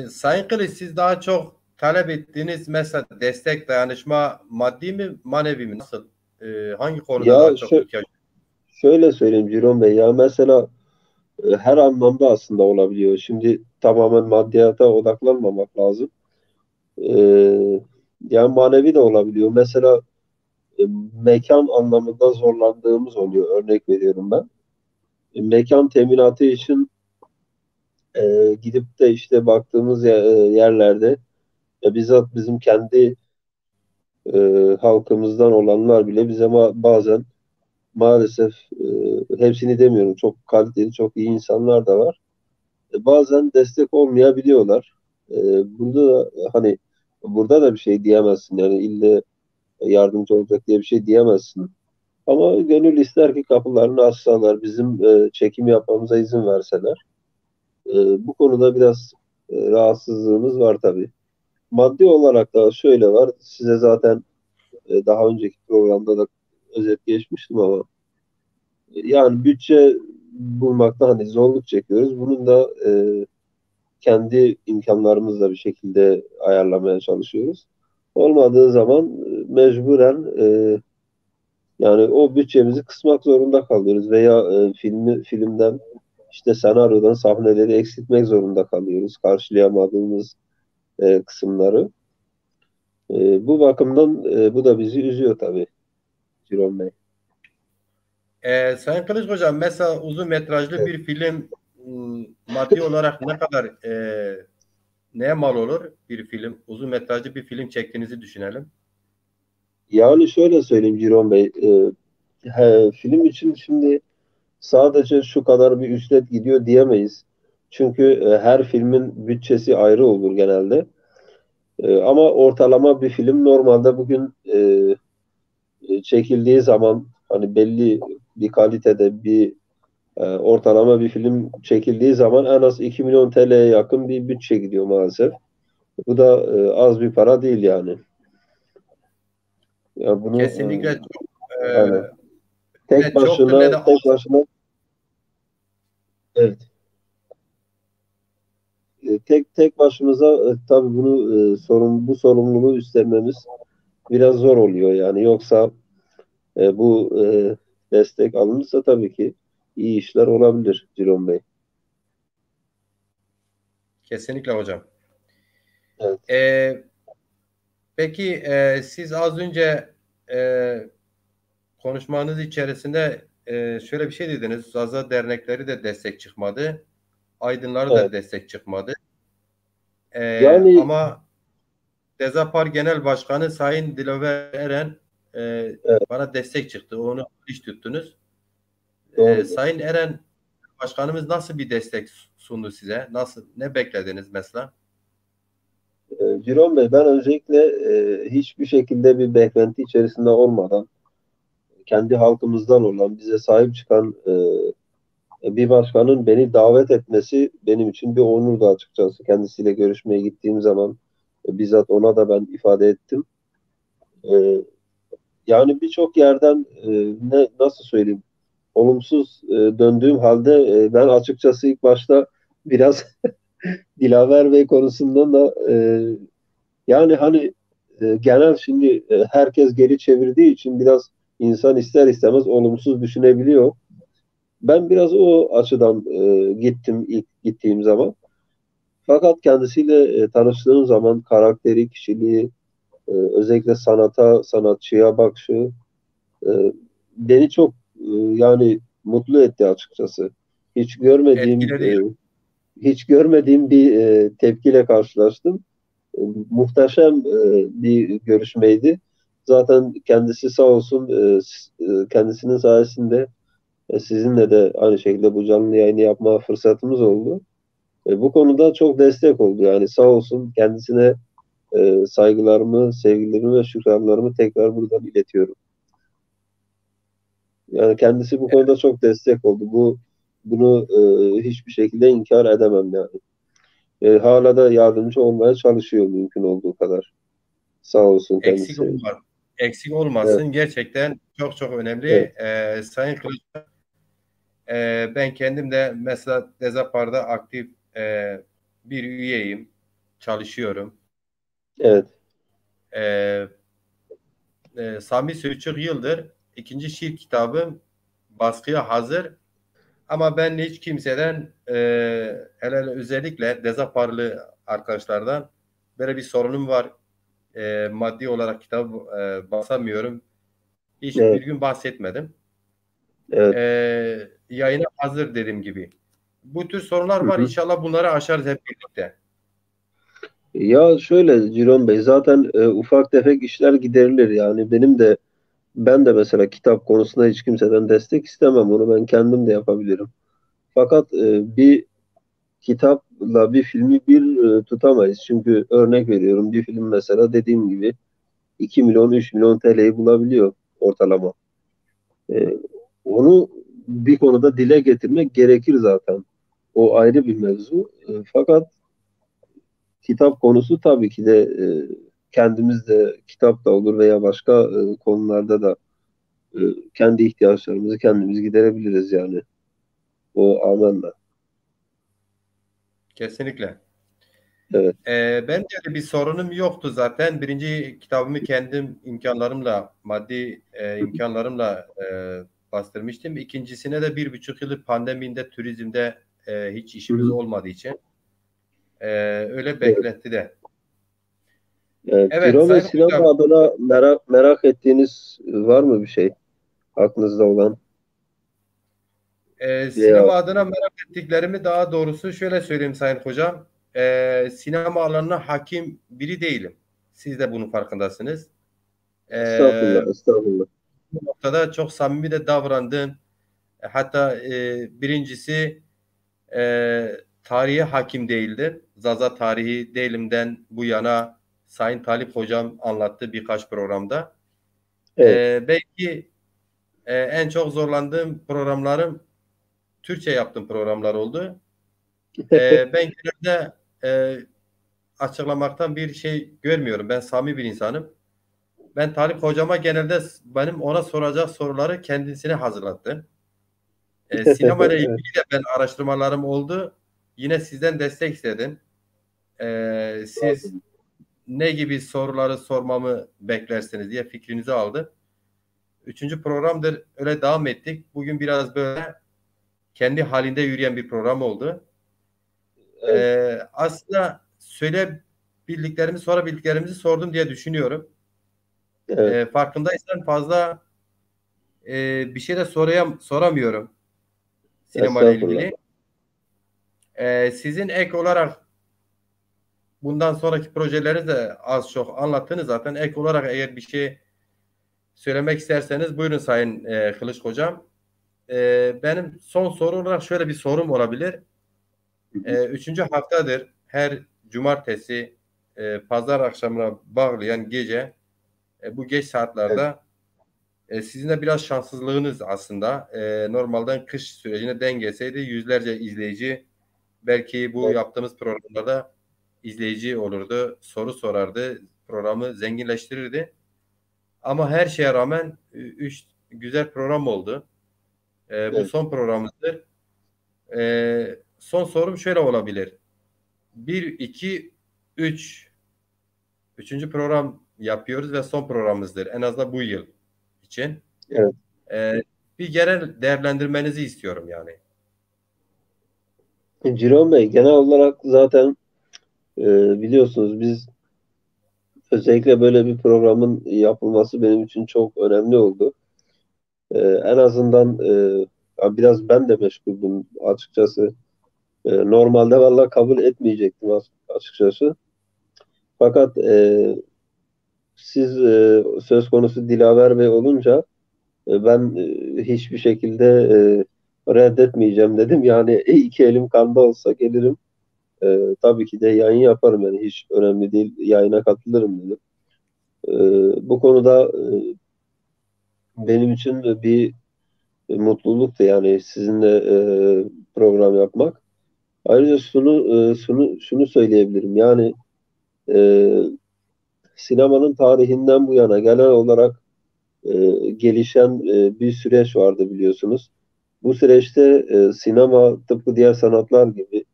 Sayın Kılıç, siz daha çok talep ettiğiniz mesela destek, dayanışma maddi mi, manevi mi? Nasıl? Hangi konuda Ya daha çok ihtiyaç? şöyle söyleyeyim Ciron Bey ya mesela her anlamda aslında olabiliyor. Şimdi tamamen maddiyata odaklanmamak lazım. E, Yani manevi de olabiliyor. Mesela e, mekan anlamında zorlandığımız oluyor. Örnek veriyorum ben. Mekan teminatı için gidip de işte baktığımız yerlerde bizzat bizim kendi halkımızdan olanlar bile bize bazen maalesef hepsini demiyorum çok kaliteli çok iyi insanlar da var. Bazen destek olmayabiliyorlar. E, Burada da hani burada da bir şey diyemezsin yani ille yardımcı olacak diye bir şey diyemezsin. Ama gönül ister ki kapılarını açsalar, bizim çekim yapmamıza izin verseler. Bu konuda biraz rahatsızlığımız var tabii. Maddi olarak da şöyle var. Size zaten daha önceki programda da özet geçmiştim ama yani bütçe bulmakta hani zorluk çekiyoruz. Bunun da kendi imkanlarımızla bir şekilde ayarlamaya çalışıyoruz. Olmadığı zaman mecburen yani o bütçemizi kısmak zorunda kalıyoruz veya filmden işte senaryodan sahneleri eksiltmek zorunda kalıyoruz karşılayamadığımız kısımları. Bu bakımdan bu da bizi üzüyor tabii Ciron Bey. Sayın Kılıç Hocam, mesela uzun metrajlı Evet. bir film maddi olarak ne kadar neye mal olur bir film? Uzun metrajlı bir film çektiğinizi düşünelim. Yani şöyle söyleyeyim Ciron Bey, film için şimdi sadece şu kadar bir ücret gidiyor diyemeyiz. Çünkü her filmin bütçesi ayrı olur genelde. Ama ortalama bir film normalde bugün çekildiği zaman hani belli bir kalitede bir ortalama bir film çekildiği zaman en az 2 milyon TL'ye yakın bir bütçe gidiyor maalesef. Bu da az bir para değil yani. Ya bunu Kesinlikle çok aynen. ne çoktur ne de az. Tek başına evet. Tek başımıza tabii bunu bu sorumluluğu üstlenmemiz biraz zor oluyor yani. Yoksa bu destek alınırsa tabii ki iyi işler olabilir Cilon Bey. Kesinlikle hocam. Evet, E, peki siz az önce e, konuşmanız içerisinde şöyle bir şey dediniz. Zaza dernekleri de destek çıkmadı. Aydınları da evet. destek çıkmadı. Yani Ama Dezapar Genel Başkanı Sayın Dilover Eren evet, bana destek çıktı. Onu iş tuttunuz. doğrudur. Sayın Eren Başkanımız nasıl bir destek sundu size? Nasıl, ne beklediniz mesela? Cilon Bey ben öncelikle hiçbir şekilde bir beklenti içerisinde olmadan kendi halkımızdan olan bize sahip çıkan bir başkanın beni davet etmesi benim için bir onurdu açıkçası. Kendisiyle görüşmeye gittiğim zaman bizzat ona da ben ifade ettim. E, Yani birçok yerden nasıl söyleyeyim olumsuz döndüğüm halde ben açıkçası ilk başta biraz Dilaver Bey konusundan da yani hani genel şimdi herkes geri çevirdiği için biraz insan ister istemez olumsuz düşünebiliyor. Ben biraz o açıdan gittim ilk gittiğim zaman. Fakat kendisiyle tanıştığım zaman karakteri, kişiliği, özellikle sanata, sanatçıya bakışı e, beni çok yani mutlu etti açıkçası. Hiç görmediğim Etkiledi. hiç görmediğim bir tepkiyle karşılaştım. Muhteşem bir görüşmeydi. Zaten kendisi sağ olsun kendisinin sayesinde sizinle de aynı şekilde bu canlı yayını yapma fırsatımız oldu. Bu konuda çok destek oldu. Yani sağ olsun kendisine saygılarımı, sevgilerimi ve şükranlarımı tekrar buradan iletiyorum. Yani kendisi bu konuda çok destek oldu. Bunu hiçbir şekilde inkar edemem yani. Hala da yardımcı olmaya çalışıyor mümkün olduğu kadar. Sağ olsun Eksik kendisi. olmaz. Eksik Evet, olmasın. Gerçekten çok çok önemli. evet, Sayın Kılıç, ben kendim de mesela Dezapar'da aktif bir üyeyim. Çalışıyorum. evet. E, Sami Söğütçük yıldır ikinci şiir kitabım baskıya hazır. Ama ben hiç kimseden hele hele özellikle Dezaparlı arkadaşlardan böyle bir sorunum var. Maddi olarak kitap basamıyorum. Hiçbir Evet, gün bahsetmedim. evet. Yayına hazır dediğim gibi. Bu tür sorunlar Hı var. hı. İnşallah bunları aşarız hep birlikte. Ya şöyle Ciron Bey zaten ufak tefek işler giderilir yani ben de mesela kitap konusunda hiç kimseden destek istemem, onu ben kendim de yapabilirim. Fakat bir kitapla bir filmi bir tutamayız. Çünkü örnek veriyorum, bir film mesela dediğim gibi 2 milyon 3 milyon TL'yi bulabiliyor ortalama. E, Onu bir konuda dile getirmek gerekir zaten. O ayrı bir mevzu. Fakat kitap konusu tabii ki de kendimiz de kitap da olur veya başka konularda da e, kendi ihtiyaçlarımızı kendimiz giderebiliriz yani. O amenna. Kesinlikle. Evet. Benim de bir sorunum yoktu zaten. Birinci kitabımı kendim imkanlarımla, maddi imkanlarımla bastırmıştım. İkincisine de 1,5 yıllık pandemide turizmde hiç Hı işimiz hı. olmadığı için e, öyle Evet. bekletti de. Evet. Evet Ciro ve Sayın sinema Hocam, adına merak ettiğiniz var mı bir şey aklınızda olan? Veya sinema adına merak ettiklerimi daha doğrusu şöyle söyleyeyim Sayın Hocam. Sinema alanına hakim biri değilim. Siz de bunun farkındasınız. E, estağfurullah, estağfurullah. Bu noktada çok samimi de davrandım. Hatta birincisi tarihe hakim değildim. Zaza tarihi değilimden bu yana Sayın Talip Hocam anlattı birkaç programda. Evet. Belki en çok zorlandığım programlarım Türkçe yaptığım programlar oldu. Ben genelde e, açıklamaktan bir şey görmüyorum. Ben sami bir insanım. Ben Talip Hocama genelde benim ona soracak soruları kendisine hazırlattı. Sinema ile ilgili de ben araştırmalarım oldu. Yine sizden destek istedim. Siz ne gibi soruları sormamı beklersiniz diye fikrinizi aldım. Üçüncü programdır öyle devam ettik. Bugün biraz böyle kendi halinde yürüyen bir program oldu. Evet, Aslında sorabildiklerimizi sordum diye düşünüyorum. evet. Farkındaysan fazla bir şey de soramıyorum sinema ile Estağfurullah. ilgili. Sizin ek olarak bundan sonraki projeleri de az çok anlattınız zaten. Ek olarak eğer bir şey söylemek isterseniz buyurun Sayın Kılıç Hocam. Benim son soru olarak şöyle bir sorum olabilir. Hı hı. Üçüncü haftadır her cumartesi pazar akşamına bağlayan gece bu geç Evet, saatlerde sizin de biraz şanssızlığınız aslında. Normalden kış sürecine denk gelseydi yüzlerce izleyici belki bu evet, yaptığımız programlarda izleyici olurdu, soru sorardı, programı zenginleştirirdi. Ama her şeye rağmen üç güzel program oldu. Bu evet. son programımızdır. Son sorum şöyle olabilir. bir, iki, üç. Üçüncü program yapıyoruz ve son programımızdır. En azından bu yıl için. Evet. Ee, Bir genel değerlendirmenizi istiyorum yani. Ciron Bey, genel olarak zaten biliyorsunuz biz özellikle böyle bir programın yapılması benim için çok önemli oldu. En azından ya biraz ben de meşguldüm açıkçası. Normalde valla kabul etmeyecektim açıkçası. Fakat siz söz konusu Dilaver Bey olunca ben hiçbir şekilde reddetmeyeceğim dedim. Yani iki elim kanda olsa gelirim. Tabii ki de yayın yaparım, yani hiç önemli değil. Yayına katılırım dedim. Bu konuda benim için de bir mutluluktu yani sizinle program yapmak. Ayrıca şunu söyleyebilirim. Yani e, sinemanın tarihinden bu yana genel olarak gelişen bir süreç vardı biliyorsunuz. Bu süreçte sinema tıpkı diğer sanatlar gibi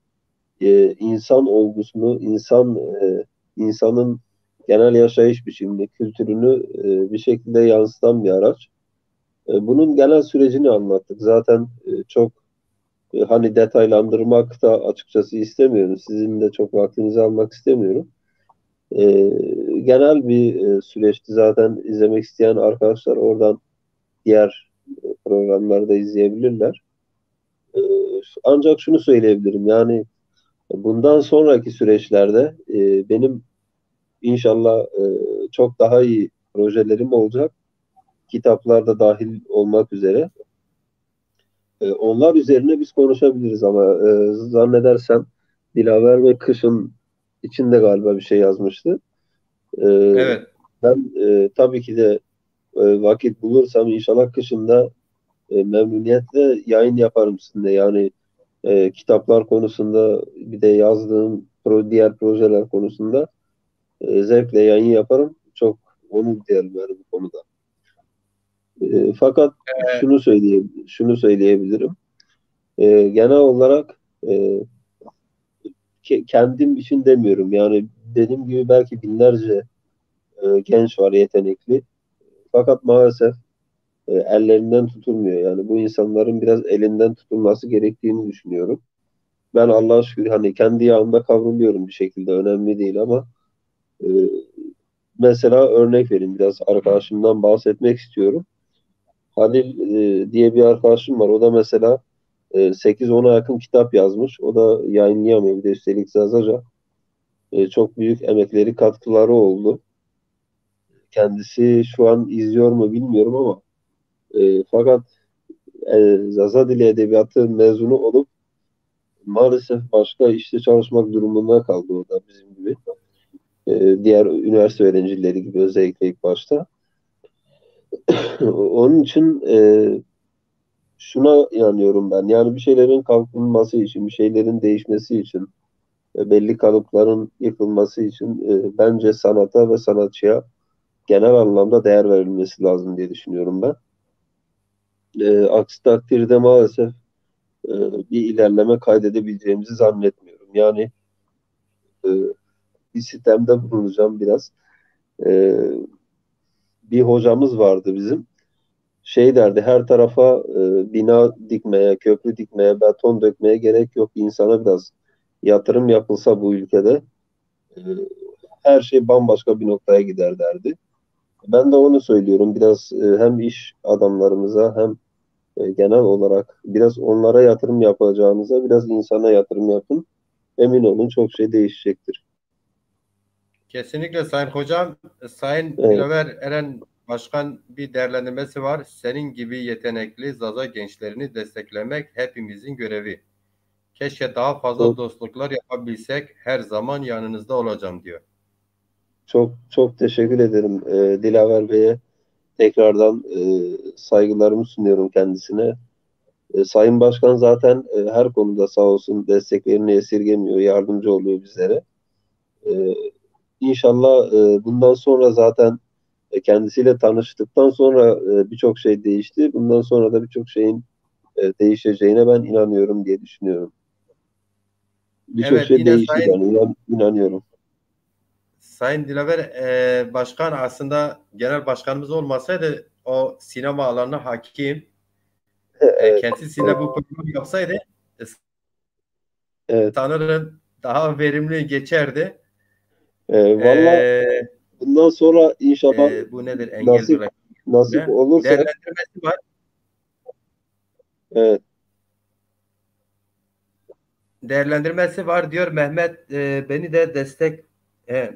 insan olgusunu, insanın genel yaşayış biçimini, kültürünü bir şekilde yansıtan bir araç. Bunun genel sürecini anlattık. Zaten çok hani detaylandırmak da açıkçası istemiyorum. Sizin de çok vaktinizi almak istemiyorum. E, Genel bir süreçti. Zaten izlemek isteyen arkadaşlar oradan diğer programları da izleyebilirler. E, Ancak şunu söyleyebilirim. Yani bundan sonraki süreçlerde benim inşallah çok daha iyi projelerim olacak. Kitaplar da dahil olmak üzere. Onlar üzerine biz konuşabiliriz ama zannedersem Dilaver ve Kışın içinde galiba bir şey yazmıştı. E, Evet. Ben tabii ki de vakit bulursam inşallah Kışın'da memnuniyetle yayın yaparım sizinle. Yani kitaplar konusunda bir de yazdığım diğer projeler konusunda zevkle yayın yaparım. Çok onur duyarım yani bu konuda. Fakat şunu söyleyebilirim. Genel olarak kendim için demiyorum. Yani dediğim gibi belki binlerce genç var yetenekli. Fakat maalesef ellerinden tutulmuyor. Yani bu insanların biraz elinden tutulması gerektiğini düşünüyorum. Ben Allah'a şükür hani kendi yağımda kavruluyorum bir şekilde. Önemli değil ama e, mesela örnek vereyim, biraz arkadaşımdan bahsetmek istiyorum. Halil diye bir arkadaşım var. O da mesela 8-10'a yakın kitap yazmış. O da yayınlayamıyor. Bir de üstelik Zazaca. Çok büyük emekleri, katkıları oldu. Kendisi şu an izliyor mu bilmiyorum ama fakat Zaza Dili Edebiyatı mezunu olup maalesef başka işte çalışmak durumunda kaldı o da bizim gibi. Diğer üniversite öğrencileri gibi özellikle ilk başta. Onun için şuna inanıyorum ben. Yani bir şeylerin kalkınması için, bir şeylerin değişmesi için, belli kalıpların yıkılması için bence sanata ve sanatçıya genel anlamda değer verilmesi lazım diye düşünüyorum ben. Aksi takdirde maalesef e, bir ilerleme kaydedebileceğimizi zannetmiyorum. Yani e, bir sistemde bulunacağım biraz. E, Bir hocamız vardı bizim. Şey derdi, her tarafa bina dikmeye, köprü dikmeye, beton dökmeye gerek yok. İnsana biraz yatırım yapılsa bu ülkede e, her şey bambaşka bir noktaya gider derdi. Ben de onu söylüyorum. Biraz hem iş adamlarımıza hem genel olarak biraz onlara yatırım yapacağınıza biraz insana yatırım yapın. Emin olun çok şey değişecektir. Kesinlikle Sayın Hocam. Sayın Evet, Dilaver Eren Başkan bir değerlendirmesi var. Senin gibi yetenekli Zaza gençlerini desteklemek hepimizin görevi. Keşke daha fazla çok dostluklar yapabilsek. Her zaman yanınızda olacağım diyor. çok teşekkür ederim Dilaver Bey'e. Tekrardan saygılarımı sunuyorum kendisine. Sayın Başkan zaten her konuda sağ olsun desteklerini esirgemiyor, yardımcı oluyor bizlere. E, İnşallah bundan sonra zaten kendisiyle tanıştıktan sonra birçok şey değişti. Bundan sonra da birçok şeyin değişeceğine ben inanıyorum diye düşünüyorum. birçok Evet, şey yine değişir yani inanıyorum. Sayın Dilaver Başkan aslında genel başkanımız olmasaydı o sinema alanına hakim. Evet, Kendisi evet, sizinle bu programı yapsaydı e, evet. sanırım daha verimli geçerdi. Valla E, bundan sonra inşallah Bu nedir? Engel nasip nasip bırakıyor. olursa Değerlendirmesi var. evet, Değerlendirmesi var diyor Mehmet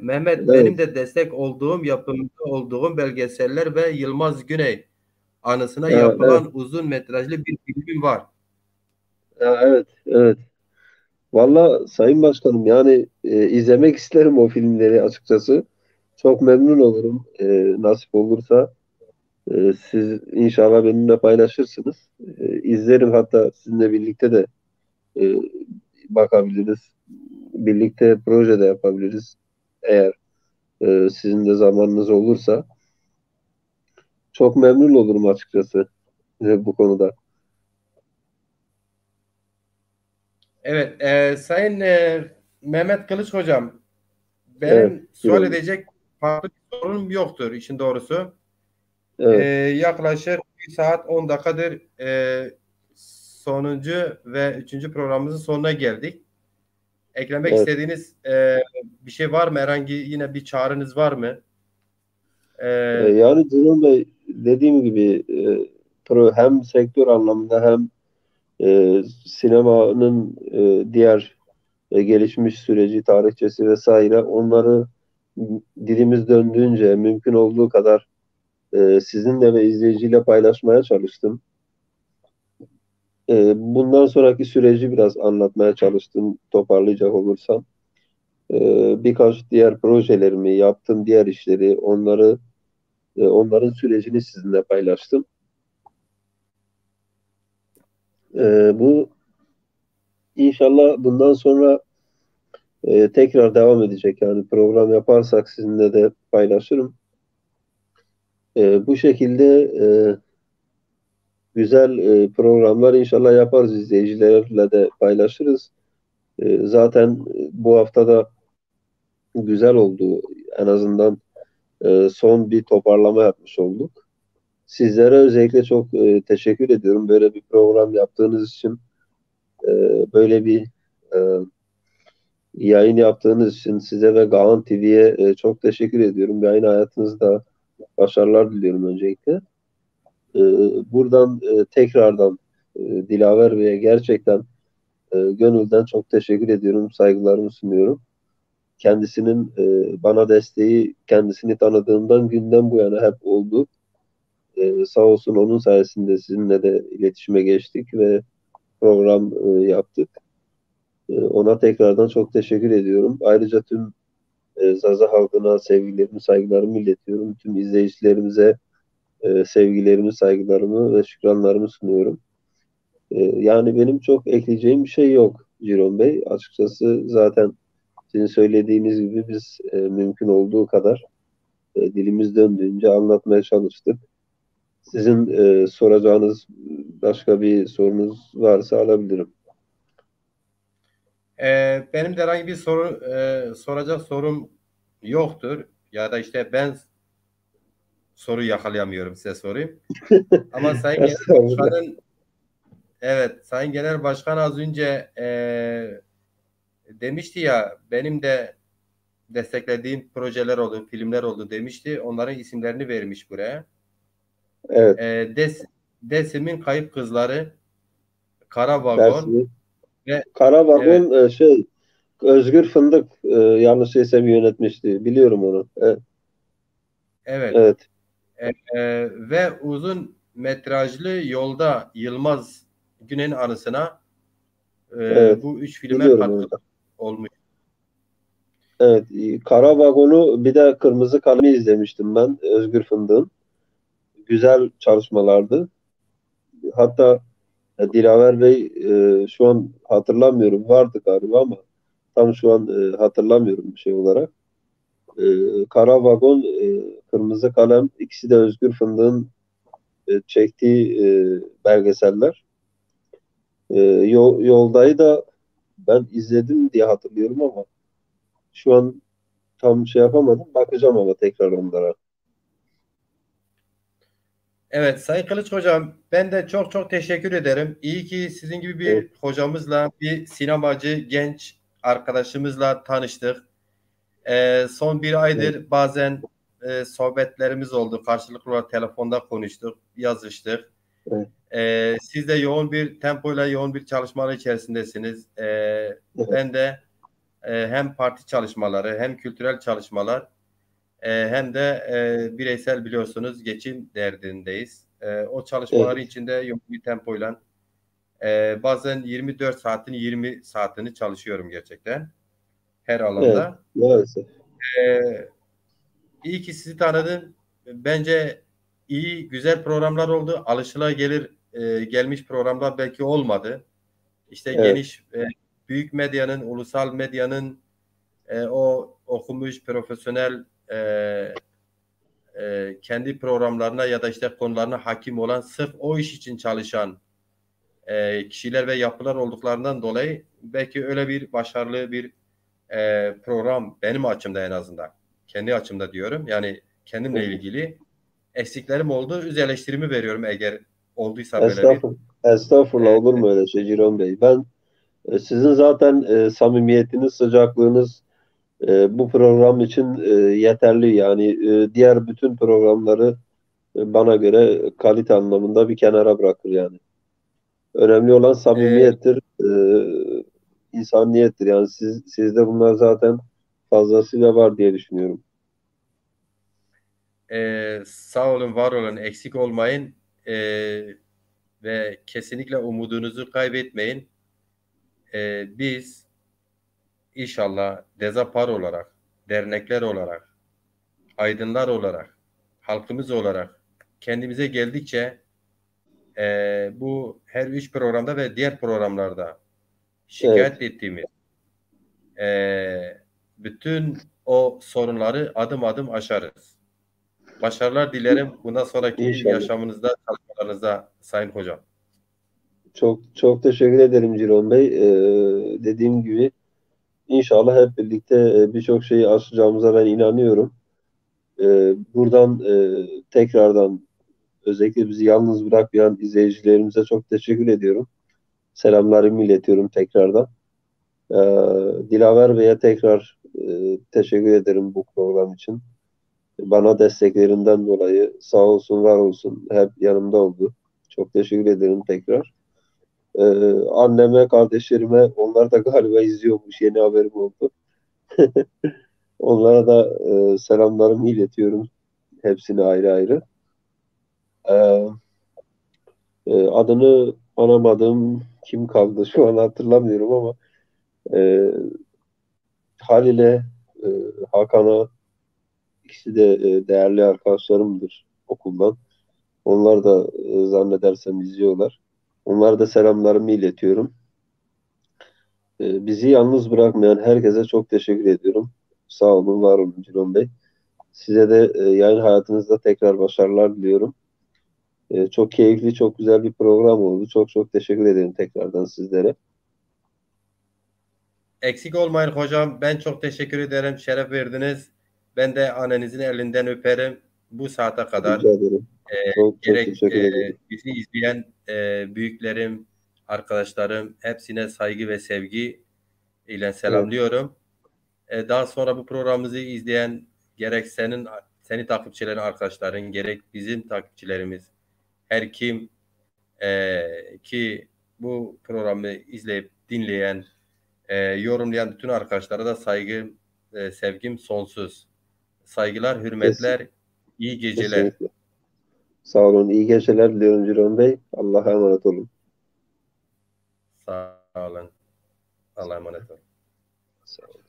Mehmet benim evet, de destek olduğum yapımcı olduğum belgeseller ve Yılmaz Güney anısına evet, yapılan uzun metrajlı bir filmim var. evet, evet. Valla Sayın Başkanım yani izlemek isterim o filmleri açıkçası. Çok memnun olurum nasip olursa. Siz inşallah benimle paylaşırsınız. İzlerim hatta sizinle birlikte de e, bakabiliriz. Birlikte proje de yapabiliriz. Eğer sizin de zamanınız olursa. Çok memnun olurum açıkçası bu konuda. Evet, Sayın Mehmet Kılıç hocam, Evet, benim sual buyurun. edecek farklı bir sorunum yoktur işin doğrusu. Evet, Yaklaşık 1 saat 10 dakikadır sonuncu ve üçüncü programımızın sonuna geldik. Eklemek evet. istediğiniz bir şey var mı? Herhangi yine bir çağrınız var mı? E, Yani Cüneyt Bey dediğim gibi hem sektör anlamında hem sinemanın diğer gelişmiş süreci, tarihçesi vesaire onları dilimiz döndüğünce mümkün olduğu kadar sizinle ve izleyiciyle paylaşmaya çalıştım. Bundan sonraki süreci biraz anlatmaya çalıştım toparlayacak olursam. Birkaç diğer projelerimi, yaptığım diğer işleri, onların sürecini sizinle paylaştım. Bu inşallah bundan sonra tekrar devam edecek. Yani program yaparsak sizinle de paylaşırım. Bu şekilde güzel programlar inşallah yaparız. İzleyicilerle de paylaşırız. Zaten bu haftada güzel oldu. En azından son bir toparlama yapmış olduk. Sizlere özellikle çok teşekkür ediyorum. Böyle bir program yaptığınız için, e, böyle bir e, yayın yaptığınız için size ve Gahan TV'ye çok teşekkür ediyorum. Yayın hayatınızda başarılar diliyorum öncelikle. E, Buradan tekrardan Dilaver Bey'e gerçekten gönülden çok teşekkür ediyorum. Saygılarımı sunuyorum. Kendisinin bana desteği kendisini tanıdığımdan günden bu yana hep oldu. Sağ olsun onun sayesinde sizinle de iletişime geçtik ve program yaptık. Ona tekrardan çok teşekkür ediyorum. Ayrıca tüm Zaza halkına sevgilerimi, saygılarımı iletiyorum. Tüm izleyicilerimize sevgilerimi, saygılarımı ve şükranlarımı sunuyorum. Yani benim çok ekleyeceğim bir şey yok Ciron Bey. Açıkçası zaten sizin söylediğiniz gibi biz mümkün olduğu kadar dilimiz döndüğünce anlatmaya çalıştık. Sizin soracağınız başka bir sorunuz varsa alabilirim. Benim de herhangi bir soracak sorum yoktur. Ya da işte ben soru yakalayamıyorum size sorayım. Ama Sayın Genel Estağfurullah. Başkan'ın evet Sayın Genel Başkan az önce demişti ya benim de desteklediğim projeler oldu, filmler oldu demişti. Onların isimlerini vermiş buraya. Evet, Desim'in Kayıp Kızları, Kara Vagon dersiniz. ve evet, Karavagon Özgür Fındık yanlış değilsem yönetmişti. Biliyorum onu. Evet, evet. evet, Ve uzun metrajlı Yolda Yılmaz Güney'in anısına evet. bu üç filme Biliyorum katkı onu da. olmuş. Evet, Karavagon'u bir de Kırmızı Kalem'i izlemiştim ben Özgür Fındık'ın. Güzel çalışmalardı. Hatta Dilaver Bey şu an hatırlamıyorum vardı galiba ama tam şu an hatırlamıyorum bir şey olarak. Kara Vagon, Kırmızı Kalem ikisi de Özgür Fındık'ın çektiği belgeseller. Yoldayı da Ben izledim diye hatırlıyorum ama şu an tam şey yapamadım. Bakacağım ama tekrar onlara. Evet Sayın Kılıç Hocam, ben de çok çok teşekkür ederim. İyi ki sizin gibi Evet, bir hocamızla, bir sinemacı genç arkadaşımızla tanıştık. Son bir evet, aydır bazen sohbetlerimiz oldu. Karşılıklı olarak telefonda konuştuk, yazıştık. evet, Siz de yoğun bir tempoyla, yoğun bir çalışmalar içerisindesiniz. evet, Ben de hem parti çalışmaları, hem kültürel çalışmalar, hem de bireysel biliyorsunuz geçim derdindeyiz. O çalışmaların evet, içinde yoğun bir tempoyla bazen 24 saatin 20 saatini çalışıyorum gerçekten her evet. alanda. Maalesef. E, iyi ki sizi tanıdım. Bence iyi, güzel programlar oldu. Alışılagelir gelmiş programlar belki olmadı. İşte Evet, geniş, büyük medyanın, ulusal medyanın o okumuş, profesyonel kendi programlarına ya da işte konularına hakim olan, sırf o iş için çalışan kişiler ve yapılar olduklarından dolayı belki öyle bir başarılı bir program benim açımda en azından. Kendi açımda diyorum. Yani kendimle evet. ilgili eksiklerim oldu. Öz eleştirimi veriyorum eğer olduysa böyle bir. Estağfurullah. Estağfurullah, E, olur mu öyle şey Ciron Bey? Ben sizin zaten samimiyetiniz, sıcaklığınız bu program için yeterli. Yani diğer bütün programları bana göre kalite anlamında bir kenara bırakır yani. Önemli olan e, samimiyettir, insaniyettir. Yani sizde bunlar zaten fazlasıyla var diye düşünüyorum. Sağ olun, var olun, eksik olmayın. E, ve kesinlikle umudunuzu kaybetmeyin. Biz İnşallah Dezapar olarak, dernekler olarak, aydınlar olarak, halkımız olarak kendimize geldikçe bu her üç programda ve diğer programlarda Evet, şikayet ettiğimiz bütün o sorunları adım adım aşarız. Başarılar dilerim bundan sonraki inşallah. yaşamınızda, çalışmalarınızda Sayın Hocam. Çok çok teşekkür ederim Ciron Bey. Dediğim gibi inşallah hep birlikte birçok şeyi aşacağımıza ben inanıyorum. Buradan tekrardan özellikle bizi yalnız bırakmayan izleyicilerimize çok teşekkür ediyorum. Selamlarımı iletiyorum tekrardan. Ee, Dilaver Bey'e tekrar teşekkür ederim bu program için. Bana desteklerinden dolayı sağ olsun, var olsun. Hep yanımda oldu. Çok teşekkür ederim tekrar. Ee, Anneme, kardeşlerime, onlar da galiba izliyormuş. Yeni haberim oldu. Onlara da selamlarımı iletiyorum. Hepsine ayrı ayrı. Ee, Adını anamadığım kim kaldı şu an hatırlamıyorum ama e, Halil'e, e, Hakan'a, ikisi de değerli arkadaşlarımdır okuldan. Onlar da zannedersem izliyorlar. Onlara da selamlarımı iletiyorum. Bizi yalnız bırakmayan herkese çok teşekkür ediyorum. Sağ olun, var olun Cilon Bey. Size de yayın hayatınızda tekrar başarılar diliyorum. Çok keyifli, çok güzel bir program oldu. Çok çok teşekkür ederim tekrardan sizlere. Eksik olmayın hocam. Ben çok teşekkür ederim. Şeref verdiniz. Ben de annenizin elinden öperim. Bu saate kadar Rica ederim. Çok çok gerek teşekkür ederim. bizi izleyen büyüklerim, arkadaşlarım hepsine saygı ve sevgi ile Evet, selamlıyorum. Daha sonra bu programımızı izleyen gerek seni takipçilerin arkadaşların gerek bizim takipçilerimiz her kim ki bu programı izleyip dinleyen yorumlayan bütün arkadaşlara da saygım sevgim sonsuz. Saygılar, kes, hürmetler, iyi geceler. kesinlikle. Sağ olun. İyi geceler diliyorum Ciron Bey. Allah'a emanet olun. Sağ olun. Allah'a emanet olun. Sağ olun.